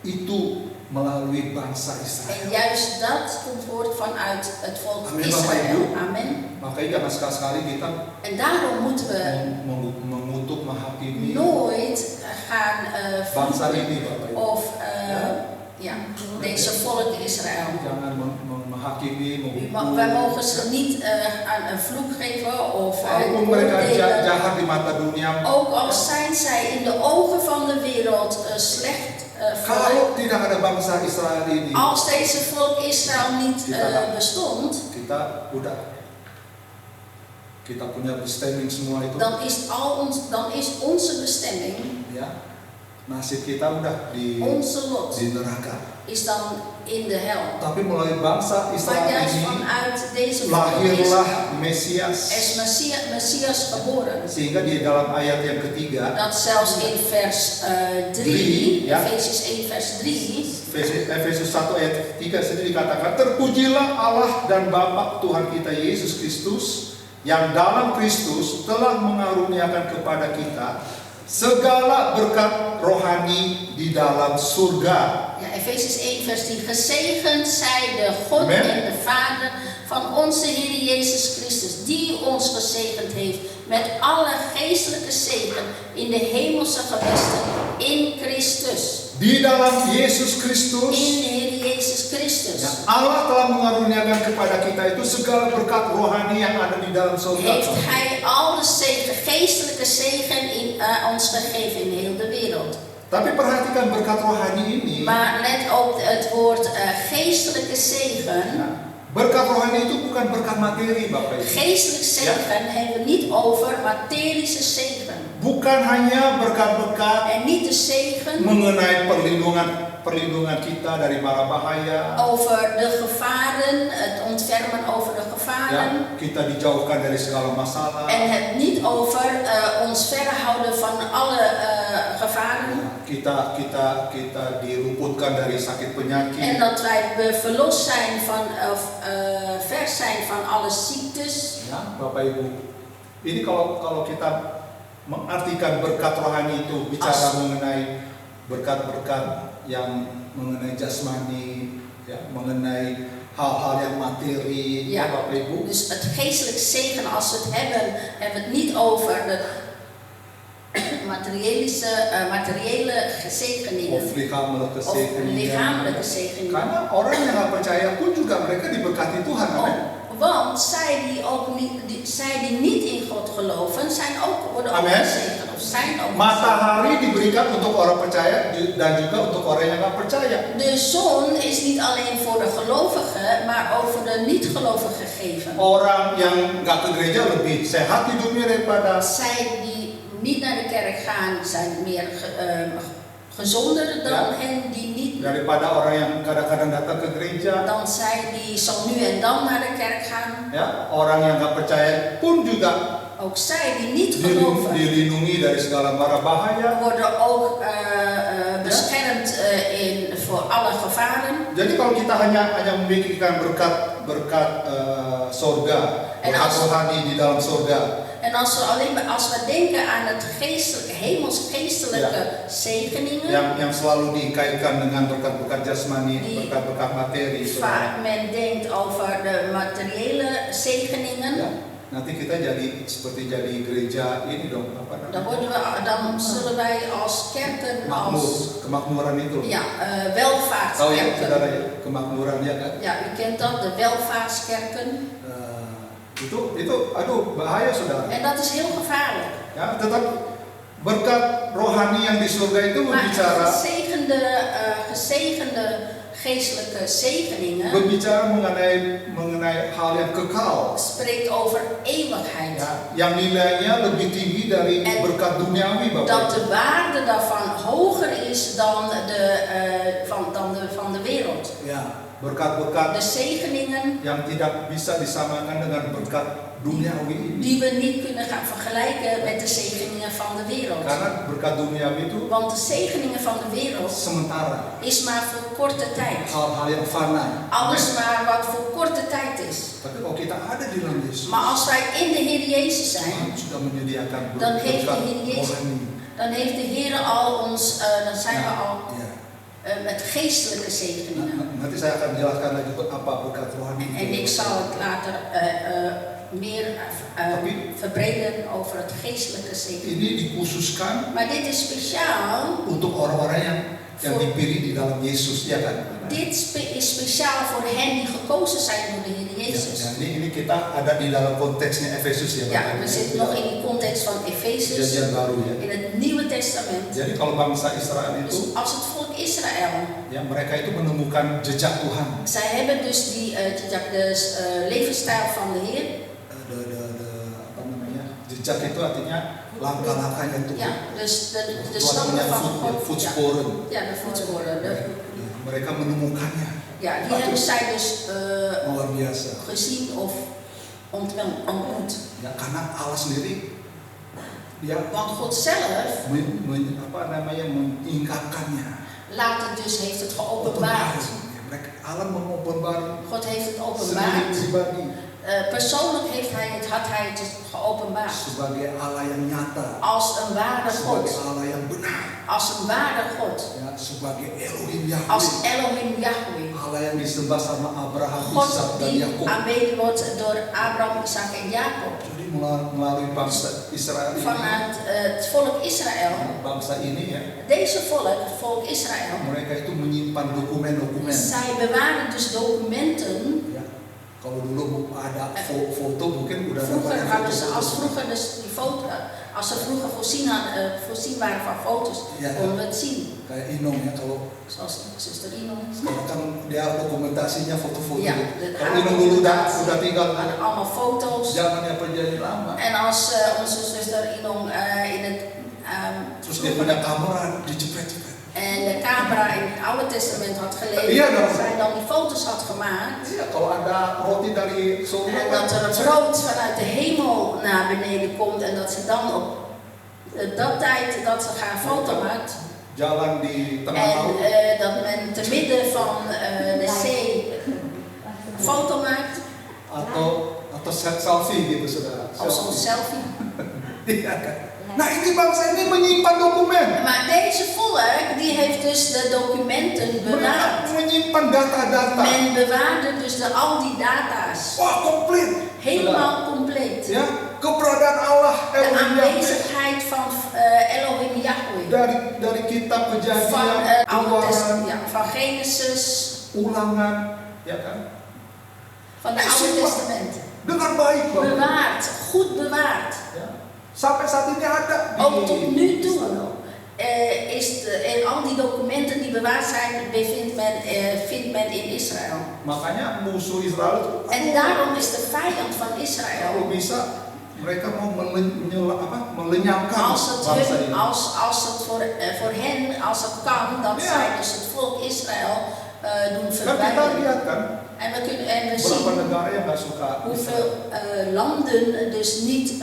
itu melalui bangsa Israel. En juist dat komt voort vanuit het volk Amin, Bapak Israël. Ibu. Amen. Makanya jangan sekali-sekali kita En daarom moeten we mengutuk, menghakimi nooit gaan bangsa vloeken ini, Bapak Ibu. of deze volk Israël. Jangan menghakimi, Wij mogen ze niet aan een vloek geven of walaupun mereka oordelen. jahat di mata dunia. Ook al zijn zij in de ogen van de wereld slecht volk. Kalau tidak ada bangsa Israel ini, Als deze volk Israël niet bestond, kita punya bestemming semua itu. dan is onze bestemming, Ya, nasib kita udah di onze lot, neraka. is dan in de hel. Tapi melalui bangsa Maar Israel juist ini vanuit deze volk lahirlah Mesias. is Messias geboren. Sehingga di dalam ayat yang ketiga, Dat zelfs in vers 3, Efesius 1 vers 3, Efesus 1 ayat 3 sendiri dikatakan, terpujilah Allah dan Bapa Tuhan kita Yesus Kristus, yang dalam Kristus telah mengaruniakan kepada kita segala berkat rohani di dalam surga. Ja, Efesius 1 vers 3. Gezegend zij de God Amen. en de Vader van onze Heer Jezus Christus, die ons gezegend heeft met alle geestelijke zegen in de hemelse gewesten in Christus. Di dalam Yesus Kristus, In de Heer Jezus Christus. ya, Allah telah mengaruniakan kepada kita itu segala berkat rohani yang ada di dalam surga. Heeft Hij al de zegen, geestelijke zegen in ons gegeven in heel de wereld. Tapi perhatikan berkat rohani ini. Maar let op het woord geestelijke zegen. Ya, berkat rohani itu bukan berkat materi, Bapak Ibu. Geestelijk zegen hebben we niet over materische zegen. Bukan hanya berkat-berkat En niet de zegen mengenai perlindungan kita dari mara bahaya. over de gevaren, het ontfermen over de gevaren. Ya, kita dijauhkan dari segala masalah. En het niet over ons verhouden van alle gevaren. Kita diluputkan dari sakit penyakit. En dat wij verlost zijn van, vers zijn van alle ziektes. Ya, Bapak Ibu. Ini kalau kita mengartikan berkat rohani itu bicara mengenai berkat-berkat yang mengenai jasmani, ya, mengenai hal-hal yang materi, Ja. Bapak Ibu. Dus het geestelijk zegen, als we het hebben we het niet over de materiële zegeningen Of lichamelijke of lichamelijke zegeningen. zegeningen. Karena orang yang nggak percaya pun juga mereka diberkati Tuhan, amen. Want zij die niet in God geloven, worden ook Amen. gezegend. Of zijn ook Matahari diberikan untuk orang percaya dan juga untuk orang yang nggak percaya. De zon is niet alleen voor de gelovigen, maar ook voor de niet-gelovigen gegeven. Orang yang nggak ke gereja lebih sehat hidupnya daripada Zij die niet naar de kerk gaan, zijn meer gezonder dan hen die niet. daripada orang yang kadang-kadang datang ke gereja. Dan zij die zo nu en dan naar de kerk gaan. Ya, orang yang nggak percaya pun juga Ook zij die niet geloven dilindungi dari segala mara bahaya. worden ook beschermd voor alle gevaren. Jadi kalau kita hanya memikirkan berkat surga, berkat rohani di dalam surga. En als we denken aan het hemels-geestelijke zegeningen, yang selalu dikaitkan dengan berkat-berkat jasmani, berkat-berkat materi. Vaak men denkt over de materiële zegeningen. Ya, nanti kita seperti jadi gereja ini dong, apa namanya? Dan zullen wij als kerken kemakmuran itu. Ja, Tahu ya, welvaartskerken. saudara ya, kemakmuran ya kan? Ja, u kent dat, de welvaartskerken. Itu aduh bahaya saudara. En dat is heel gevaarlijk. Ya, tetap berkat rohani yang di surga itu Maar berbicara gezegende geestelijke zegeningen berbicara mengenai hal yang kekal. spreekt over eeuwigheid. Ya, yang nilainya lebih tinggi dari berkat duniawi, Bapak. Dat de waarde daarvan hoger is dan van de wereld. Ya, berkat-berkat De zegeningen yang tidak bisa disamakan dengan berkat duniawi ini. die we niet kunnen gaan vergelijken met de zegeningen van de wereld. Karena berkat duniawi itu Want de zegeningen van de wereld sementara. is maar voor korte tijd. Hal-hal yang fana. Alles maar wat voor korte tijd is. Tapi kalau kita ada di dalam Yesus, Maar als wij in de Heer Jezus zijn, Tuhan sudah menyediakan dan heeft berkat de Heer Jezus, rohani. dan heeft de Heer al ons, dan zijn we al Ya. met geestelijke zegeningen. Nanti saya akan jelaskan lagi apa berkat rohani itu. En ik zal het later meer verbreden over het geestelijke zegen. Ini dikhususkan Maar dit is speciaal. untuk orang-orang yang dipilih di dalam Yesus, ya kan? Dit is speciaal voor hen die gekozen zijn door de Heer Jezus. Ya, ini kita ada di dalam konteksnya Efesus ya. Ja, we zitten nog in die context van Efezes, Perjanjian baru ya. in het Nieuwe Testament. Jadi kalau bangsa Israel Dus itu, als het volk Israël, ya mereka itu menemukan jejak Tuhan. zij hebben dus de levensstijl van de Heer. Apa namanya? Jejak itu artinya langkah-langkahnya Tuhan. Ja, dus de Tuhan stappen punya van God. Ja, voetsporen. ja, de voetsporen. Mereka menemukannya. Ja, die hebben zij dus Luar biasa. gezien of ontmoet. Ya, karena Allah sendiri dia Want God zelf mengingkapkannya. laat het dus, heeft het geopenbaard. Allah mengopenbaar God heeft het sendiri openbaard. pribadi Persoonlijk had hij het geopenbaard. sebagai Allah yang nyata, Als een ware sebagai God. Allah yang benar, Als een ware God. ya, sebagai Elohim Als Yahweh, Elohim Yahweh. Allah yang disembah sama Abraham, God Ishak dan die Yakub. aanbeden wordt door Abraham, Isaac en Jacob. Jadi melalui bangsa Israel ini. Vanuit het volk Israël. Bangsa ini ya. Deze volk Israël. Mereka itu menyimpan dokumen-dokumen. Zij bewaren dus documenten. Ya. Kalau dulu ada foto mungkin udah Vroeger hadden ze, als ze vroeger voorzien waren van foto's, konden we het zien. Kayak Inong ya, kalau zoals zuster Inong. Kalau kan dia dokumentasinya foto-foto. Ja, kalau Inong dulu udah tinggal allemaal foto's. Zamannya perjanjian lama. En als onze zuster Inong in het terus dia punya kamera dijepret-jepret. En de camera in het Oude Testament had gelezen, dat zij dan die foto's had gemaakt. Ja, kalau ada roti dari surga. En dat er een brood vanuit de hemel naar beneden komt en dat ze dan op dat tijd dat ze gaan foto maakt. Jalan di tengah laut. En dat men te midden van de zee een foto maakt. Atau selfie gitu saudara. Of zo'n selfie. Iya kan. Nah ini bangsa ini menyimpan dokumen. Maar deze volk die heeft dus de documenten bewaard. Menyimpan data-data. Men bewaarde dus al die data's. Wah compleet. Helemaal compleet. Ja, keberadaan Allah. De aanwezigheid van Elohim Yahweh. Dari kitab Kejadian, van Genesis, Ulangan, ya kan? Van de Oude Testament. Dengan baik, bewaard, goed bewaard. Ja. Sampai saat ini ada. Ook tot nu toe al die documenten die bewaard zijn, vindt men in Israël. Makanya musuh Israel itu. En daarom is de vijand van Israël. Kalau bisa mereka mau melenyapkan bangsa ini. Als het voor hen, als het kan, dat zij dus het volk Israël doen verdwijnen. En we zien hoeveel landen dus niet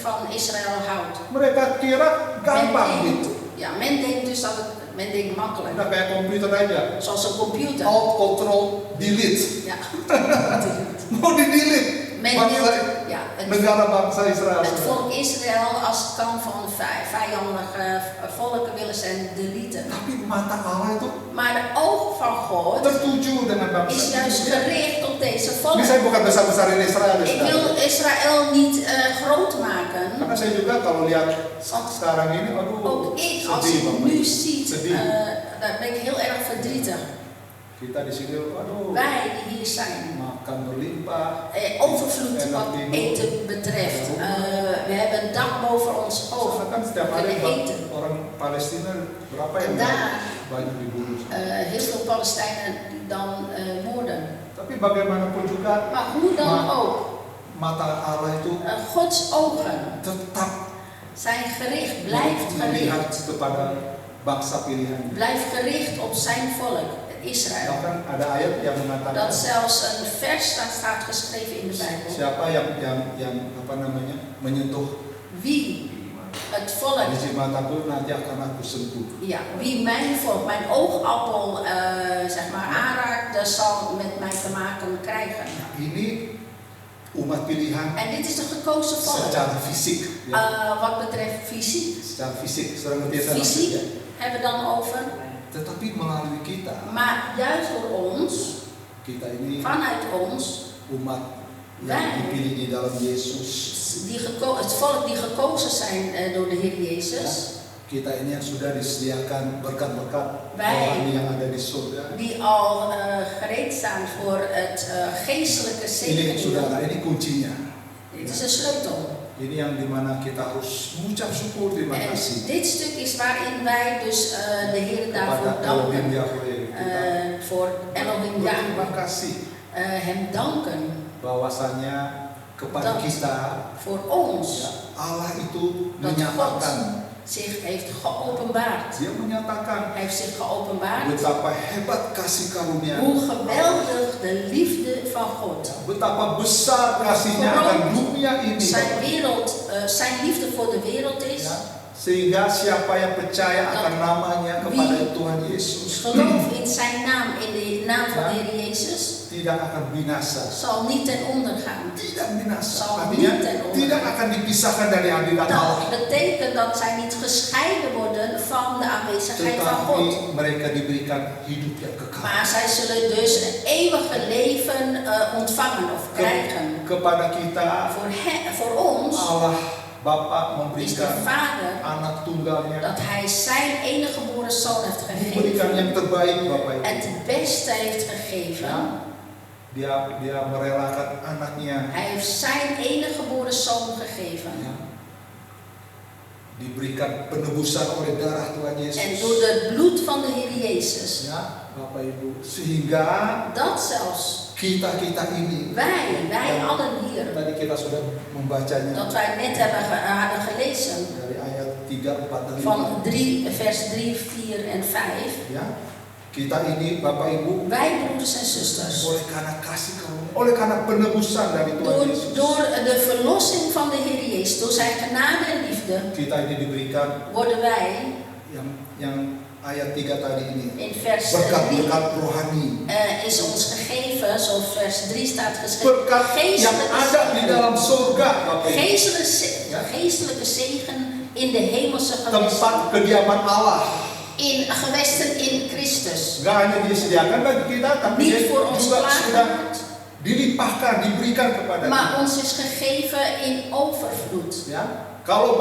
van Israël houdt. Mereka kira gampang gitu. Ja, men denkt dus dat men denkt makkelijk. Udah kayak komputer aja. Zoals een computer. Alt, Control, Delete. Ja. Mau di delete. Negara bangsa Israël. Het volk Israël, als het kan van vijandige volken willen zijn deleten. Tapi mata Allah itu. Maar de oog van God tertuju dengan bangsa is juist gericht op deze volk. Saya bukan besar-besarin Israel. Ik wil Israël niet groot maken. Karena saya juga kalau lihat sekarang ini, aduh, ook ik, als ik nu zie, dan ben ik heel erg verdrietig. Kita di sini, aduh, wij die hier zijn, makan berlimpah, overvloed wat eten betreft. We hebben een dak boven ons hoofd. Kan setiap hari eten. Orang Palestina berapa yang banyak dibunuh? Heel veel Palestijnen die dan moorden. Tapi bagaimanapun juga, maar hoe dan ook, mata Allah itu Gods ogen tetap zijn gericht, blijft gericht kepada bangsa pilihan. Blijft gericht op zijn volk. Israël. Ada ayat yang mengatakan dat zelfs een vers staat geschreven in de Bijbel. Siapa yang apa namanya menyentuh wie het volk biji mataku nanti akan aku sentuh. Ja, wie mijn volk, mijn oogappel zeg maar aanraakt, dat zal met mij te maken krijgen. Ini umat pilihan. En dit is de gekozen volk. Secara fisik. Wat betreft fysiek. Secara fisik, fysiek hebben we dan over. Tetapi melalui kita, maar juist door ons, kita ini, vanuit ons, umat yang dipilih di dalam Yesus, het volk die gekozen zijn door de Heer Jezus, kita ini yang sudah disediakan berkat-berkat rohani yang ada di surga, die al gereed staan voor het geestelijke zegen. Ini saudara, ini kuncinya. Dit is de sleutel. Ini yang dimana kita harus mengucap syukur, terima kasih. Dit stuk is waarin wij dus de Heer daarvoor danken. Voor Elohim Yahweh. Hem danken. Bahwasanya kepada kita, voor ons, Allah itu menyatakan, zich heeft geopenbaard. Dia menyatakan, hij heeft zich geopenbaard. Betapa hebat kasih karunia. Hoe geweldig de liefde van God. Betapa besar kasihnya akan dunia ini. Zijn liefde voor de wereld is. Ya, sehingga siapa yang percaya akan namanya kepada Tuhan Yesus. Geloof in zijn naam, in de naam van de Heer Jezus. tidak akan binasa. Zal niet ten onder gaan. Tidak binasa. Zal Artinya niet ten onder. tidak akan dipisahkan dari hadirat Allah. Dat betekent dat zij niet gescheiden worden van de aanwezigheid van God. Tetapi mereka diberikan hidup yang kekal. Maar zij zullen dus een eeuwige leven ontvangen of krijgen. Kepada kita Voor ons Allah Bapa is de memberikan Vader anak tunggalnya. dat hij zijn enige geboren zoon heeft Memberikan gegeven. yang terbaik Bapak Ibu. Het beste heeft gegeven. Dia merelakan anaknya. Hij heeft zijn enige geboren zoon gegeven. Ya. Diberikan penebusan oleh darah Tuhan Yesus. En door het bloed van de Heer Jezus. Ya, Bapak Ibu. Sehingga Dat zelfs kita ini. wij allen hier. Tadi kita sudah membacanya. Dat wij net hadden gelezen. Dari ayat 3, 4 dan 5. Van vers 3, 4 en 5. Ya. Kita ini Bapak Ibu. Wij broeders en zusters. Oleh karena kasih karunia, oleh karena penebusan dari Tuhan Yesus. Door de verlossing van de Heer Jezus, door zijn genade en liefde. Kita ini diberikan. Worden wij. Yang ayat 3 tadi ini. In vers 3 berkat rohani. Is ons gegeven, zoals vers 3 staat geschreven. Berkat yang ada di dalam surga. Geestelijke zegen in de hemelse gewesten. Tempat kediaman Allah. In gewesten in Christus. Gak hanya disediakan bagi kita, tapi juga sudah dilimpahkan, diberikan kepada kita. Maar ons is gegeven in overvloed. Ya. Kalau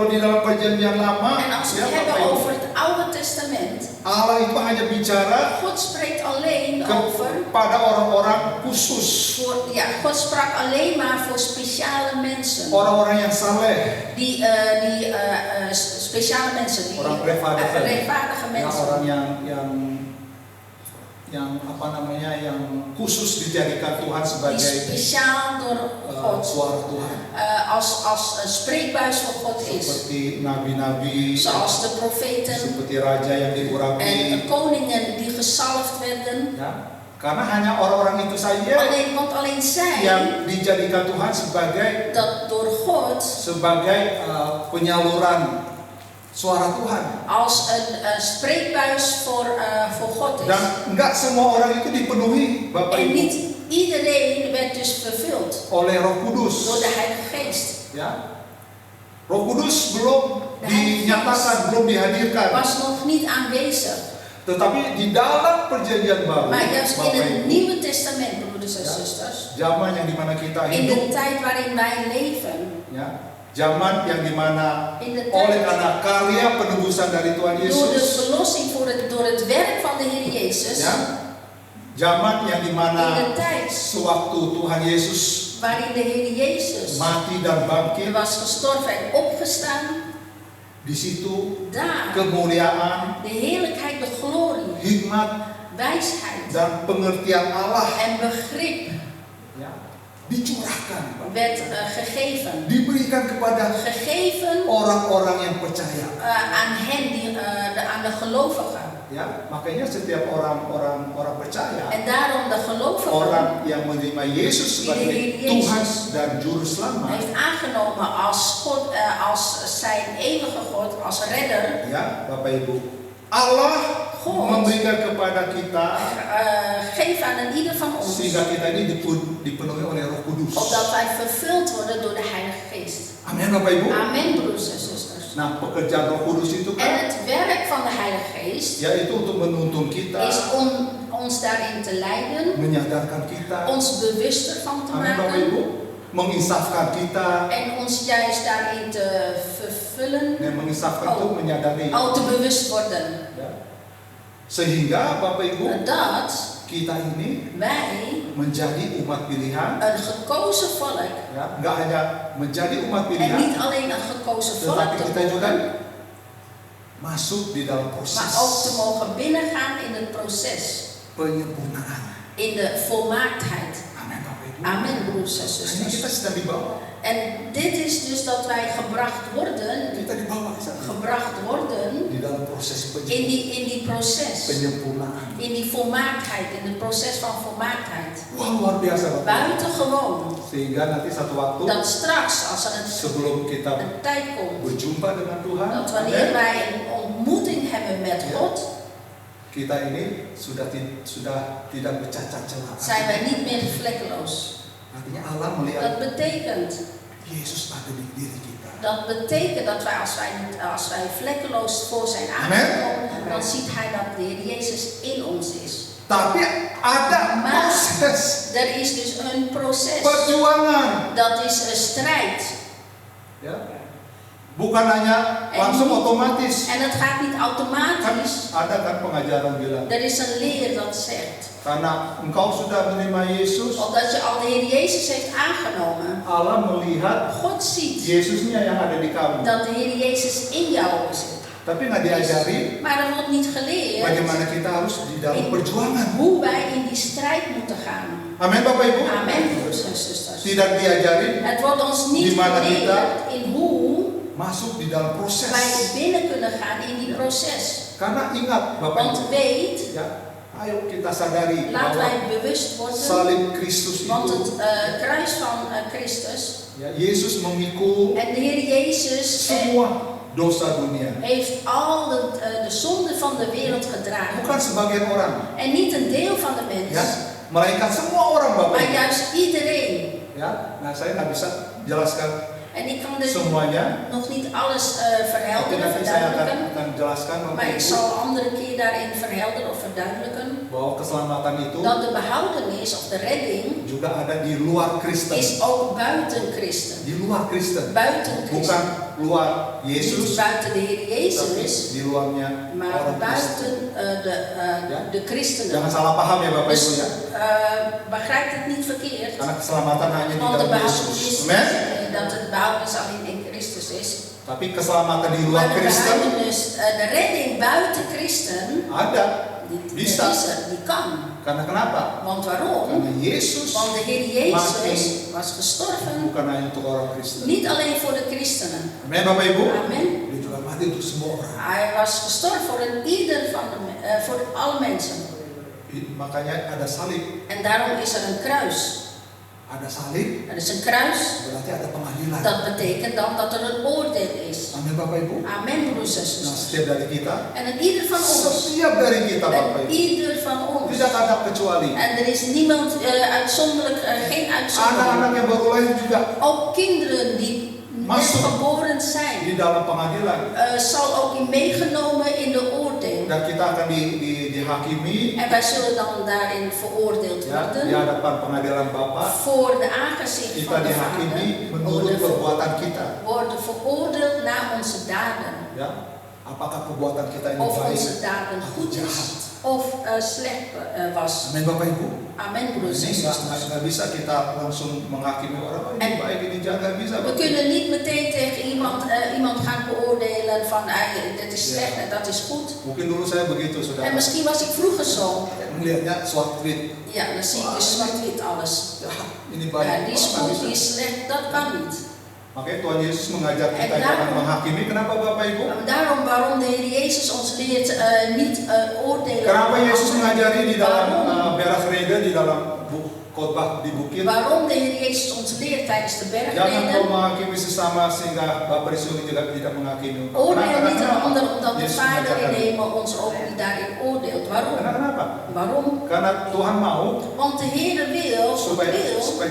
di dalam perjanjian lama, en als we het hebben over het Oude Testament, Allah itu hanya bicara God spreekt alleen over pada orang-orang khusus. God sprak alleen maar voor speciale mensen. Orang-orang yang saleh. Die speciale mensen, die orang rechtvaardige mensen. Orang yang khusus dijadikan Tuhan sebagai spesiaal door God suara Tuhan. Als een spreekbuis van God is. Seperti nabi-nabi, zoals de profeten, seperti raja yang diurapi, en koningen die gezalfd werden. Ya, karena hanya orang-orang itu saja want alleen zij yang dijadikan Tuhan sebagai door God sebagai penyaluran suara Tuhan. Als een spreekbuis voor God is. Dan enggak semua orang itu dipenuhi, Bapak Ibu. En niet iedereen werd dus vervuld. Oleh Roh Kudus. Door de Heilige Geest. Ya. Roh Kudus belum dinyatakan, belum dihadirkan. Was nog niet aanwezig. Tetapi di dalam perjanjian baru, maar juist in het Nieuwe Testament, broeders en zusters. Zaman yang dimana kita hidup. In de tijd waarin wij leven. Ya. Zaman yang dimana oleh karena karya penebusan dari Tuhan Yesus. Door de verlossing door het werk van de Heer Jezus. Ya. Zaman yang dimana sewaktu Tuhan Yesus waarin de Heer Jezus mati dan bangkit, was gestorven en opgestaan. Di situ daar kemuliaan, de heerlijkheid, de glorie, hikmat, wijsheid dan pengertian Allah en begrip dicurahkan, werd gegeven, diberikan kepada gegeven orang-orang yang percaya, aan hen aan de gelovigen. Ya, makanya setiap orang percaya, en daarom de gelovigen, orang yang menerima Yesus sebagai Tuhan dan Juru Selamat, heeft aangenomen als God, als zijn eeuwige God, als redder. Ya, Bapak Ibu, Allah God memberikan kepada kita, geef aan ieder van ons, sehingga kita ini dipenuhi oleh Roh Kudus. Opdat wij vervuld worden door de Heilige Geest. Amin, Bapak Ibu. Amen, broeders en zusters. Nah, pekerjaan Roh Kudus itu kan, en het werk van de Heilige Geest, yaitu untuk menuntun kita, is om ons daarin te leiden, menyadarkan kita, ons bewuster van te Amin, maken, Bapak Ibu, menginsafkan kita, en ons juist daarin te vervullen, menginsafkan itu menyadari, te bewust worden. Ya. Sehingga Bapak Ibu, dat kita ini wij menjadi umat pilihan, een gekozen volk, ya, nggak hanya menjadi umat en pilihan, niet alleen een gekozen volk tetapi te kita juga worden, masuk di dalam proses maar ook te mogen binnengaan in het proces, penyempurnaan, in de volmaaktheid. Amin, Bapak Ibu. Amen, broers en Ini zusters. kita sedang dibawa. En dit is dus dat wij gebracht worden, Kita dibawa di sana. gebracht worden Di dalam proses in die proces, penyempurnaan. in die volmaaktheid, in het proces van volmaaktheid. Wah, luar biasa, Bapak. Buitengewoon. Sehingga nanti satu waktu Dat straks, als er sebelum kita een tijd komt, berjumpa dengan Tuhan, dat wanneer wij een ontmoeting hebben met God, kita ini sudah tidak bercacat celah. Zijn wij niet meer vlekkeloos. Artinya Allah melihat Dat betekent Yesus ada di diri kita. Dat betekent dat wij als wij vlekkeloos voor zijn aangekomen, dan ziet hij dat de Heer Jezus in ons is. Tapi ada proses. Er is dus een proces. Perjuangan. Dat is een strijd. Ya. Bukan hanya langsung otomatis. En het gaat niet automatisch. Ada kan pengajaran bilang. Er is een leer dat zegt. Karena engkau sudah menerima Yesus. Omdat je al de Heer Jezus heeft aangenomen. Allah melihat God ziet. Yesusnya yang ada di kamu. Dat de Heer Jezus in jou zit. Tapi nggak diajari. Maar er wordt niet geleerd. Bagaimana kita harus di dalam perjuangan. Hoe wij in die strijd moeten gaan. Amin Bapak Ibu. Amen broeders en zusters. Tidak diajari. Het wordt ons niet geleerd in hoe masuk di dalam proses. Wij binnen kunnen gaan in die proces. Karena ingat Bapak Want Ibu. weet. Ya, ayo kita sadari. Laten wij bewust worden. Salib Kristus itu. Want het kruis van Christus. Ya, Yesus memikul. En de Heer Jezus. Semua dosa dunia. Heeft al de zonde van de wereld gedragen. Bukan sebagian orang. En niet een deel van de mens. Ya, melainkan semua orang Bapak. Maar juist iedereen. Ya, nah saya nggak bisa jelaskan. En ik kan semuanya nog niet alles verhelderen, verduidelijken. Akan jelaskan, maar ik zal een andere keer daarin verhelderen of verduidelijken. Bahwa keselamatan itu dat de behoudenis of de redding juga ada di luar Kristen. Is ook buiten Christen. Di luar Kristen. Buiten Christen. Bukan luar Yesus. Niet buiten de Heer Jezus. Di luarnya maar orang buiten de christenen. Jangan salah paham ya Bapak Ibu ya. Begrijp het niet verkeerd. Karena keselamatan hanya di dalam Yesus. Amen. Dat het behoudenis alleen in Christus is. Tapi keselamatan di luar Kristen. De redding buiten Christen. Ada. Bisa. Die kan. Karena kenapa? Want waarom? Karena Yesus. Want de Heer Jezus was gestorven. Bukan hanya untuk orang Kristen. Niet alleen voor de christenen. Amen Bapak Ibu. Amen. Dia juga mati untuk semua orang. Hij was gestorven voor voor alle mensen. Makanya ada salib. En daarom is er een kruis. Ada salib. Er is een kruis. Berarti ada pengadilan. Dat betekent dan dat er een oordeel is. Amin Bapak Ibu. Amen broeders en zusters. Nah, setiap dari kita. En in ieder van ons. Setiap dari kita Bapak Ibu. Ieder van ons. Tidak ada kecuali. En er is niemand uitzonderlijk, geen uitzondering. Anak-anak yang baru lahir juga. Ook kinderen die net geboren zijn. Di dalam pengadilan. Zal ook meegenomen in de oordeel. Dan kita akan dihakimi. En wij zullen dan daarin veroordeeld worden. Di hadapan pengadilan Bapa. Voor de aangezicht kita van de dihakimi menurut perbuatan kita. Worden veroordeeld naar onze daden. Ya, apakah perbuatan kita ini of baik? Of onze daden goed is of slecht was. Amin Bapak Ibu. Amen broeders en zusters. Nggak bisa kita langsung menghakimi orang ini baik ini jahat, nggak bisa. We kunnen niet meteen tegen iemand gaan beoordelen van dit is slecht en dat is goed. Mungkin dulu saya begitu saudara. En misschien was ik vroeger zo. Melihatnya zwart-wit. Ja, dan zie ik dus zwart-wit alles. Ja, ini baik. Ja, die is goed, die is slecht, dat kan niet. Makanya Tuhan Yesus mengajar kita jangan menghakimi. Kenapa Bapak Ibu? Daarom waarom de Heer Jezus ons leert niet oordelen. Kenapa Yesus mengajari di dalam bergrede di dalam khotbah di bukit? Waarom de Heer Jezus ons leert tijdens de bergreden? Jangan kau menghakimi sesama sehingga Bapa di surga tidak menghakimi. Oordeel niet een ander omdat de Vader in hemel ons ook niet daarin oordeelt. Waarom? Kenapa? Waarom? Karena Tuhan mau. Want de Heer wil supaya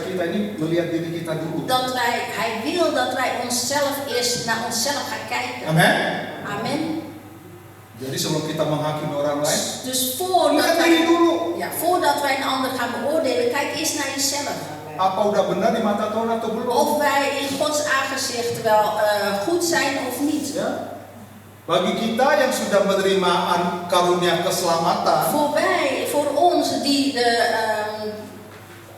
kita ini melihat diri kita dulu. Hij wil dat wij onszelf eerst naar onszelf gaan kijken. Amen. Amen. Jadi sebelum kita menghakimi orang lain, dus voordat wij een ander gaan beoordelen, kijk eerst naar jezelf. Apa udah benar di mata Tuhan atau belum? Of wij in Gods aangezicht wel goed zijn of niet. Ya. Bagi kita yang sudah menerima karunia keselamatan, voor ons die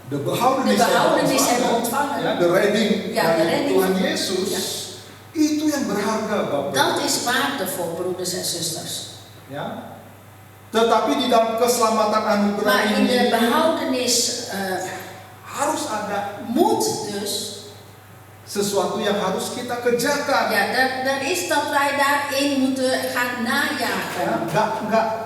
de behoudenis hebben ontvangen, ya, de redding dari Tuhan Yesus, itu yang berharga Bapak. Dat is waardevol broeders en zusters. Ya. Tetapi di dalam keselamatan anugerah maar in de behoudenis harus ada dus sesuatu yang harus kita kerjakan. Ja, dat is dat wij daarin moeten gaan najagen.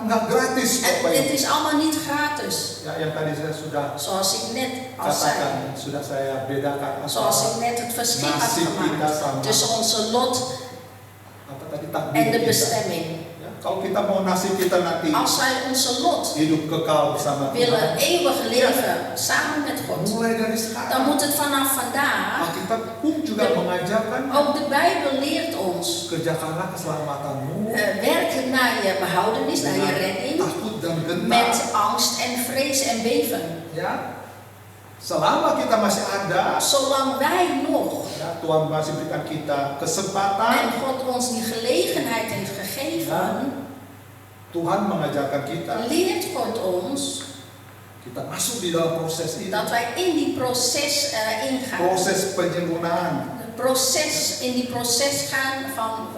Nggak gratis. Het is allemaal niet gratis. Ya, yang tadi saya sudah zoals ik net al katakan, sudah saya bedakan. Zoals ik net het verschil had gemaakt tussen onze lot apa tadi, takdir en de bestemming. Kalau kita mau nasib kita nanti Als wij onze lot hidup kekal bersama willen Tuhan, eeuwig leven samen met God, mulai dari dan sekarang. moet het vanaf vandaag. Alkitab pun juga mengajarkan, Ook de Bijbel leert ons. kerjakanlah keselamatanmu Werk naar je behoudenis, naar je redding. takut dan gentar. Met angst en vrees en beven. Ya, selama kita masih ada, Zolang wij nog ya, Tuhan masih berikan kita en kesempatan. God ons die gelegenheid heeft gegeven, Tuhan mengajarkan kita, leert God ons kita masuk di dalam proses ini, dat wij in die proces ingaan. proses penyempurnaan. In die proces gaan van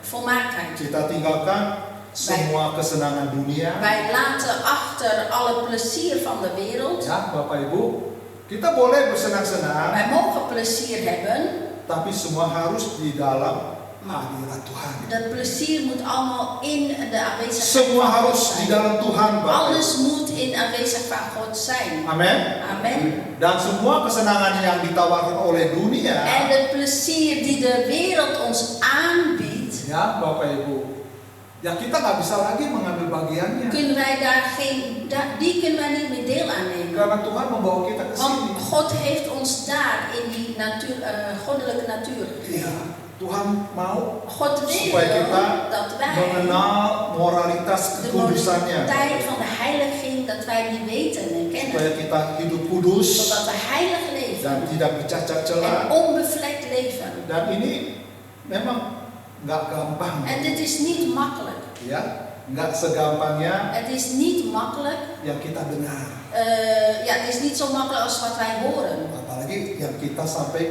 volmaaktheid. Kita tinggalkan semua kesenangan dunia. Wij laten achter alle plezier van de wereld. Ya, Bapak Ibu, kita boleh bersenang-senang, Wij mogen plezier hebben. tapi semua harus di dalam hadirat Tuhan. Dat plezier moet allemaal in de aanwezigheid Semua van God harus di zijn. dalam Tuhan, Bapak. Alles moet in aanwezig van God zijn. Amin. Amen. Dan semua kesenangan yang ditawarkan oleh dunia, En het plezier die de wereld ons aanbiedt, ya Bapak Ibu, ya kita nggak bisa lagi mengambil bagiannya. kunnen wij die kunnen wij niet meer deel aan nemen. Karena Tuhan membawa kita ke Want sini. God heeft ons daar in die natuur, goddelijke natuur gegeven. Ya, Tuhan mau God wil supaya kita dat wij mengenal moralitas de kekudusannya, moraliteit van de heiliging, dat wij die weten en kennen. supaya kita hidup kudus Zodat we heilig leven dan tidak bercacat en celah. onbevlekt leven. Dan ini memang nggak gampang, En dit is niet makkelijk. ya, nggak segampangnya Het is niet makkelijk. yang kita dengar. Het is niet zo makkelijk als wat wij horen. Apalagi yang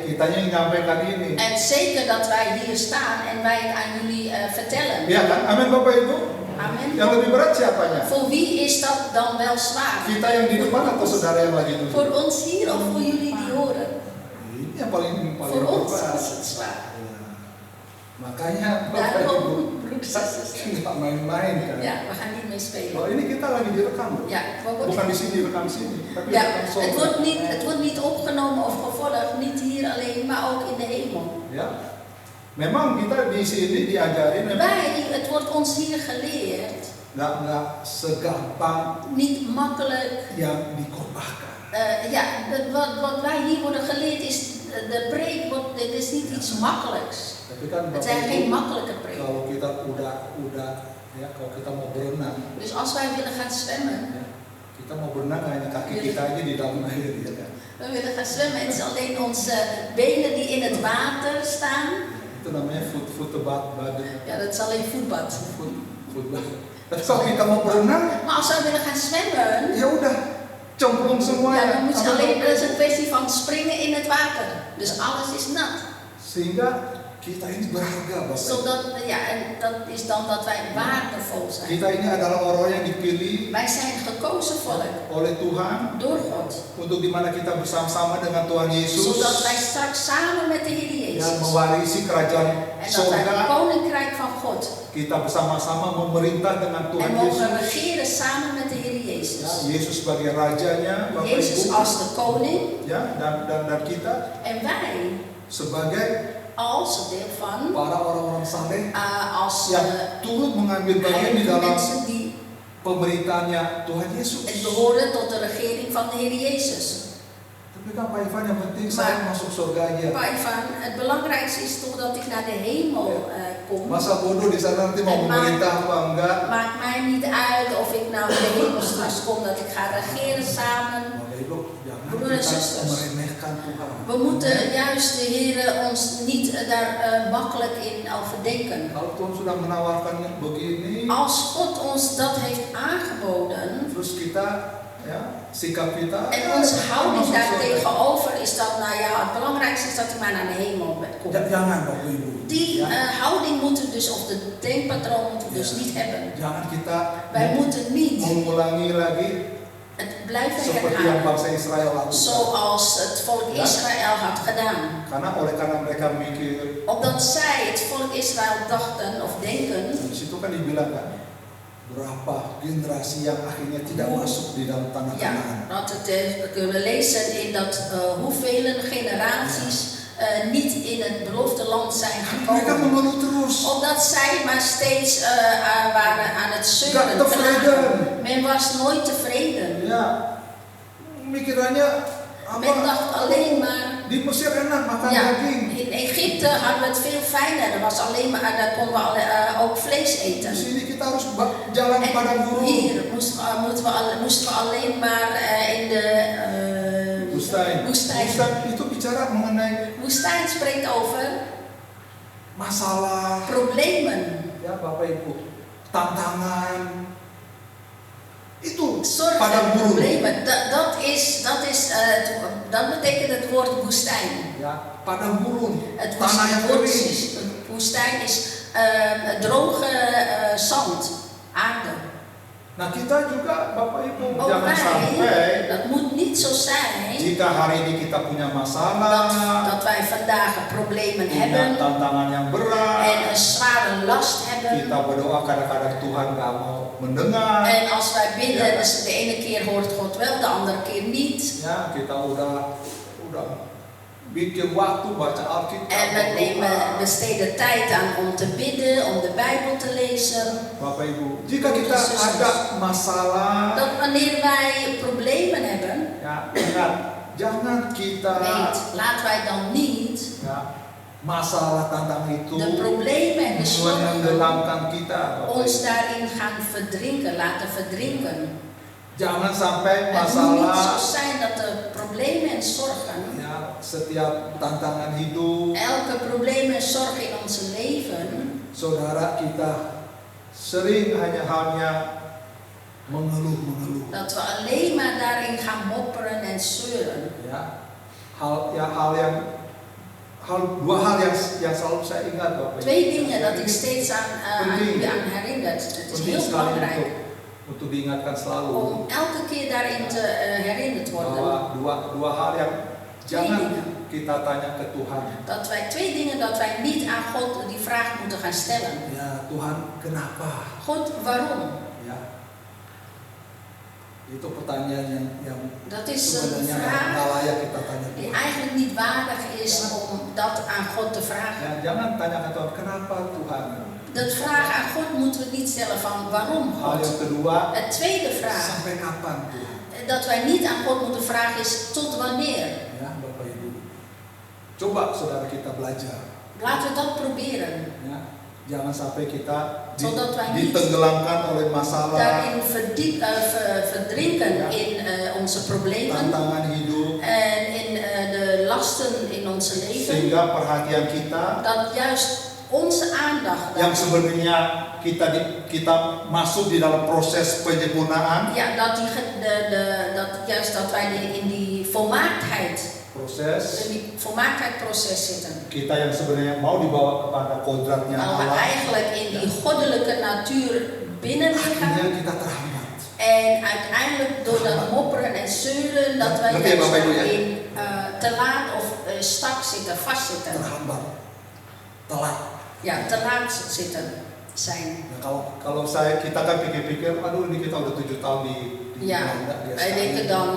kitanya yang nyampaikan ini. En zeker dat wij hier staan en wij het aan jullie vertellen. Ya kan? Amin Bapak Ibu. Amen. Yang lebih berat siapanya? Voor wie is dat dan wel zwaar? Kita yang di depan atau saudara yang lagi duduk? Voor ons hier of voor jullie die horen? Ini yang paling Voor ons berat. is het zwaar. Ya. Makanya Bapak Ibu Daarom, broeders en zusters. nggak main-main kan? Ja, we gaan niet mee spelen. Oh ini kita lagi direkam, Ja, bukan di sini rekam sini, tapi ja, rekam het wordt niet opgenomen of gevolgd, niet hier alleen, maar ook in de hemel. Ya, memang kita di sini diajarin, Het wordt ons hier geleerd, nggak segampang niet makkelijk. yang dikhotbahkan. Wat wij hier worden geleerd is, de preek, dit is niet iets makkelijks. Tapi kan Het Bapak zijn geen Ibu, makkelijke preek. kalau kita udah ya kalau kita mau berenang, Dus als wij willen gaan zwemmen, ya, kita mau berenang hanya kaki kita aja di dalam air, ya kan? we willen gaan zwemmen en het is alleen onze benen die in het water staan. Itu namanya foot baden. Ja, dat is alleen voetbad. Foot baden. Tapi kalau kita mau berenang, Maar als wij willen gaan zwemmen, ya udah cemplung semua ja, ya. dan moet je alleen, dat is een kwestie van springen in het water. Dus alles is nat. Sehingga kita ini berharga, Bapak. Zodat, en dat is dan dat wij waardevol zijn. Kita ini adalah orang yang dipilih Wij zijn gekozen volk oleh Tuhan door God. untuk dimana kita bersama-sama dengan Tuhan Yesus Zodat wij straks samen met de Heer yang Jezus mewarisi kerajaan en dat wij het surga. koninkrijk van God Kita bersama-sama memerintah dengan Tuhan en Yesus. mogen regeren samen met de Heer Ya, Jezus. Yesus sebagai rajanya, Bapak Jezus Ibu. als de koning Ya, dan kita en wij sebagai als deel van, para orang-orang saleh als yang turut mengambil bagian di heilige dalam mensen die pemerintahnya Tuhan Yesus. behoren tot de regering van de Heer Jezus. Tapi kan Pak Ivan yang penting saya masuk surga aja. Pak Ivan, het belangrijkste is toch dat ik naar de hemel kom. Masa bodoh di sana nanti mau memerintah apa enggak? Maakt mij niet uit of ik naar de hemel straks kom, dat ik ga regeren samen. Bapak Ibu, jangan Broeder en kita zusters. meremehkan Tuhan. We moeten juist de Heer ons niet daar makkelijk in overdenken. Kalau Tuhan sudah menawarkan begini, Als God ons dat heeft aangeboden, terus kita, ya, sikap kita, en onze houding masuk daar surga. tegenover is dat, nou ja, het belangrijkste is dat u maar naar de hemel komt. Jangan Bapak Ibu. Die Ya. houding moeten we dus, of de denkpatroon moeten we dus niet hebben. Jangan kita Wij moeten niet mengulangi lagi het blijven seperti yang herhalen bangsa Israel lakukan. zoals het volk Ja. Israël had gedaan. Karena mereka mikir, Omdat zij, het volk Israël, dachten of denken, di situ kan dibilang kan, berapa generasi yang akhirnya tidak masuk di dalam tanah ja, Kanaan. dat we kunnen lezen in dat hoeveel generaties niet in het beloofde land zijn Mereka gekomen. mengeluh terus. Omdat zij maar steeds waren aan het Gak zeuren. tevreden. Men was nooit tevreden. Ya, mikirannya Men dacht alleen maar. di Mesir enak makan Ja, daging. in Egypte hadden we het veel fijner. Er was alleen maar, daar konden we ook vlees eten. Di sini kita harus jalan pada En gurun. hier moesten we alleen maar in de Woestijn. woestijn. Woestijn itu bicara mengenai Woestijn spreekt over masalah, problemen. ya Bapak Ibu, tantangan. Itu Zorg pada en gurun. problemen. Dat betekent het woord woestijn. Ya, pada gurun. Het Tanah yang kering. woestijn is droge zand, aarde. Nah kita juga Bapak Ibu Ook jangan sampai wij, dat moet niet zo zijn jika hari ini kita punya masalah, dat wij vandaag problemen punya hebben tantangan yang berat, en een zware last hebben. kita berdoa kadang-kadang Tuhan gak mau mendengar. En als wij bidden, dus de ene keer hoort God wel, de andere keer niet. Ya kita udah bikin waktu baca Alkitab. En we besteden tijd aan om te bidden, om de Bijbel te lezen. Bapak Ibu, jika kita ada masalah, Dat wanneer wij problemen hebben, ya ingat, jangan kita laten wij dan niet ya, masalah tantangan itu de problemen en de zorgen menenggelamkan kita. Bapak ons Ibu. daarin gaan verdrinken, laten verdrinken. Jangan sampai Het moet niet zo masalah, zijn dat de problemen en zorgen, ya, setiap tantangan hidup, elke probleem en zorg in ons leven, saudara kita sering hanya mengeluh. dat we alleen maar daarin gaan mopperen en zeuren. Ya, dua hal yang selalu saya ingat Bapak Ibu. Twee dingen dat ik steeds aan jullie aan herinner. Het is Penting heel sekali belangrijk untuk diingatkan selalu om elke keer daarin te herinnerd worden. bahwa dua hal yang jangan kita tanya ke Tuhan. Dat wij twee dingen dat wij niet aan God die vraag moeten gaan stellen. Ya Tuhan, kenapa? God, waarom? Ya, itu pertanyaan yang Dat is een sebenarnya nggak vraag layak kita tanya. die eigenlijk niet waardig is om dat aan God te vragen. Ya, jangan tanya ke Tuhan, kenapa Tuhan? Dat vraag aan God moeten we niet stellen van waarom Hal yang God. kedua, Het tweede vraag sampai kapan Tuhan? dat wij niet aan God moeten vragen is tot wanneer. Ya, Bapak Ibu. Coba saudara kita belajar. Laten we dat proberen. Ya, jangan sampai kita Zodat wij niet ditenggelamkan oleh masalah, daarin verdrinken in onze problemen tantangan hidup, en in de lasten in onze leven. sehingga perhatian kita Dat juist onze aandacht, yang sebenarnya kita masuk di dalam proses penyempurnaan, ja, dat wij in die volmaaktheidproces zitten. kita yang sebenarnya mau dibawa kepada kodratnya Als we Allah, eigenlijk in die goddelijke natuur binnen akhirnya gaan kita terhambat. en uiteindelijk door dat mopperen en zeuren dat wij Ngerti ya, Bapak Ibu, ya? in te laat of stak zitten, vastzitten. Terhambat, telat. Ja, te laat zitten zijn. Nah, kalau kita kan pikir-pikir, aduh ini kita udah 7 tahun di Ja, Belanda, di wij SKI. denken dan,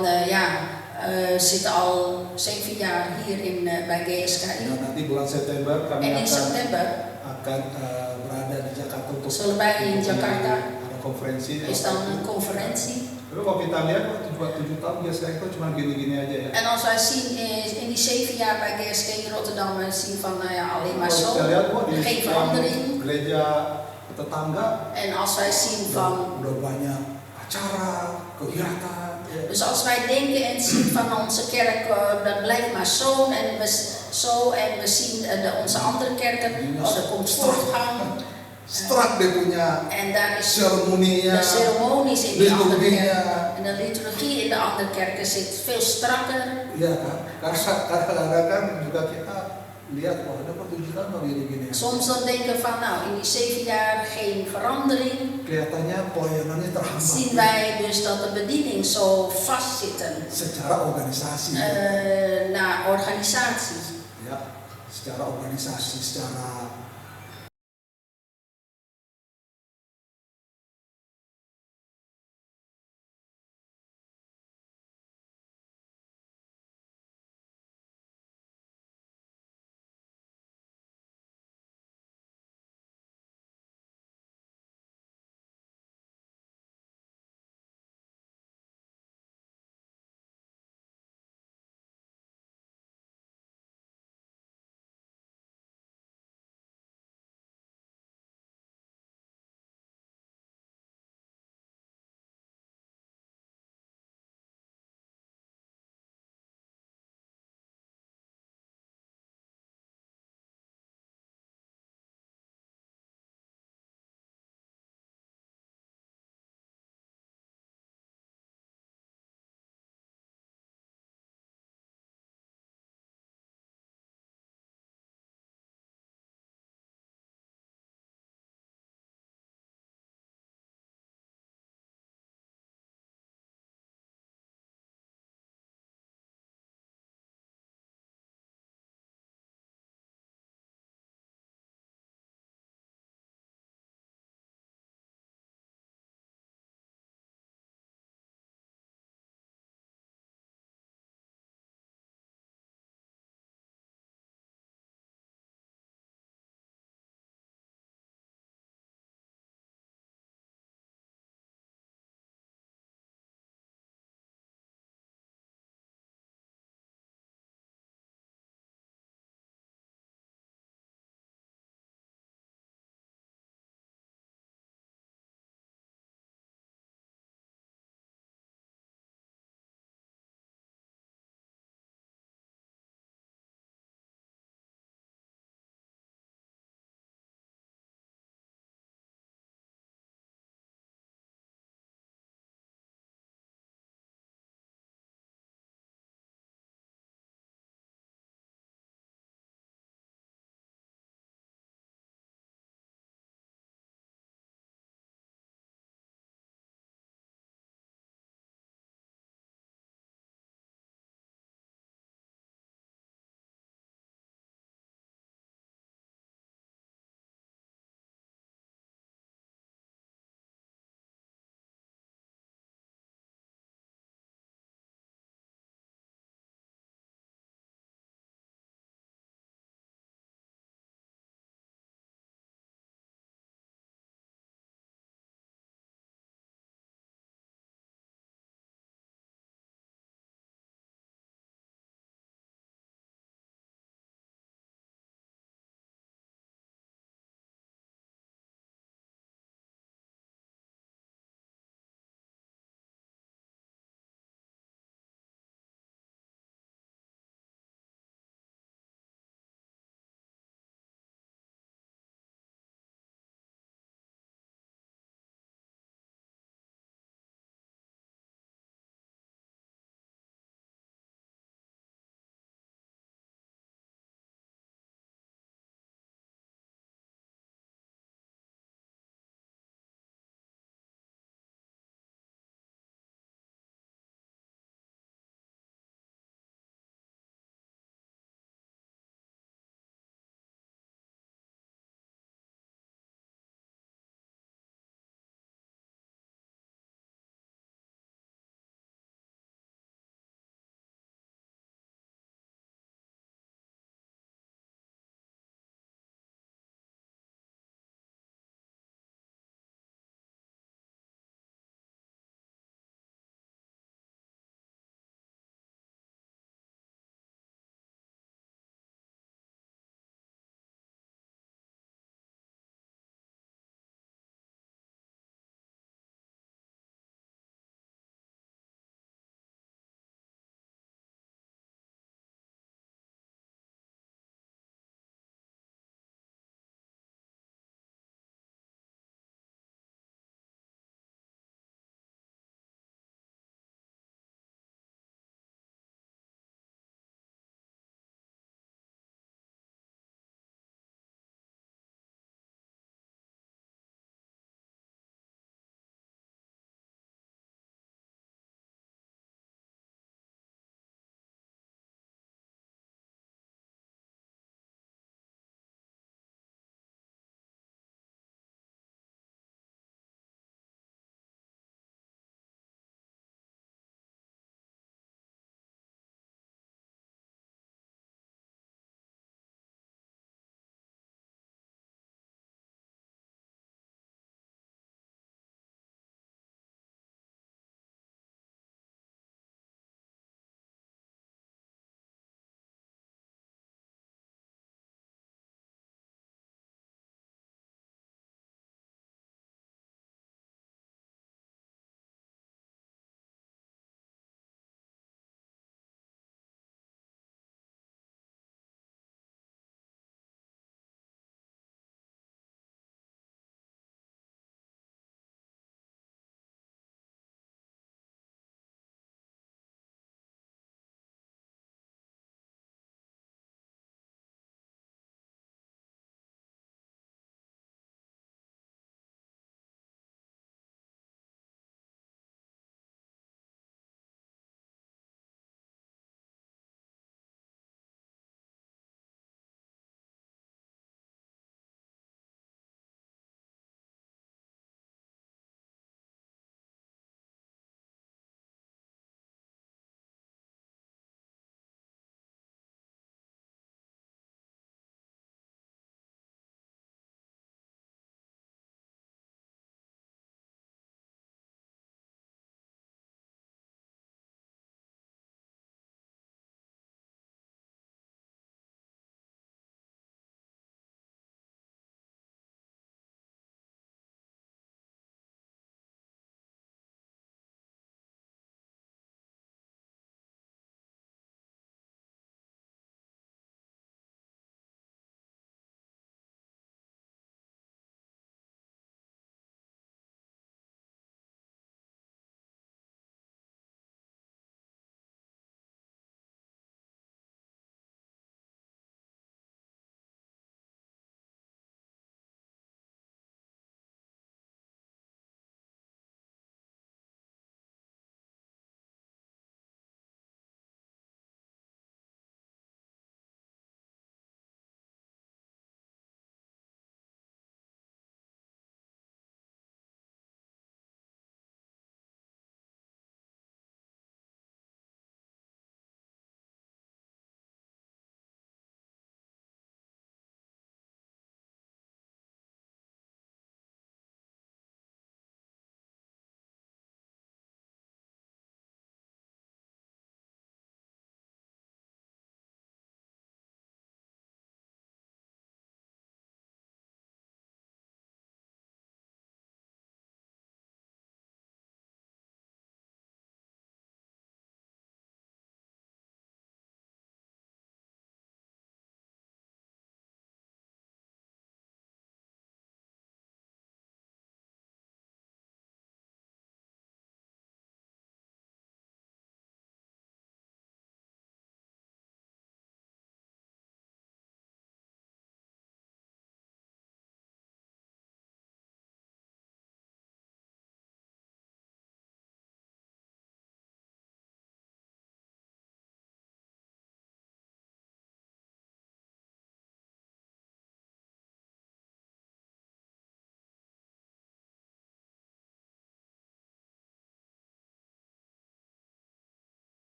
zitten al 7 jaar hier bij GSKI. Nah, nanti bulan September kami En in september akan berada di Jakarta untuk zullen wij in Jakarta, ada konferensi. is dan een conferentie. Tapi kalau kita lihat, 7 tahun GSKI itu cuma gini-gini aja ya. En als wij zien in die 7 jaar bij GSKI Rotterdam, we zien van alleen maar Kalau zo, kita lihat kok di geen verandering. gereja tetangga En als wij zien van, udah banyak acara, kegiatan. Ya. dus als wij denken en zien van onze kerk, dat blijft maar zo en we zien onze andere kerken, er komt voortgang. Strak dia punya En daar is seremoninya, de ceremonies in die andere liturginya. kerken. En de liturgie in de andere kerken zit veel strakker. Iya kan? Karena kadang-kadang kan juga kita lihat, wah ada kok 7 tahun kok gini-gini. Soms dan denken van nou, in die 7 jaar geen verandering. Kelihatannya pelayanannya terhambat. Zien wij dus dat de bediening zo vastzitten Secara organisasi. naar organisatie. Ya, secara organisasi, secara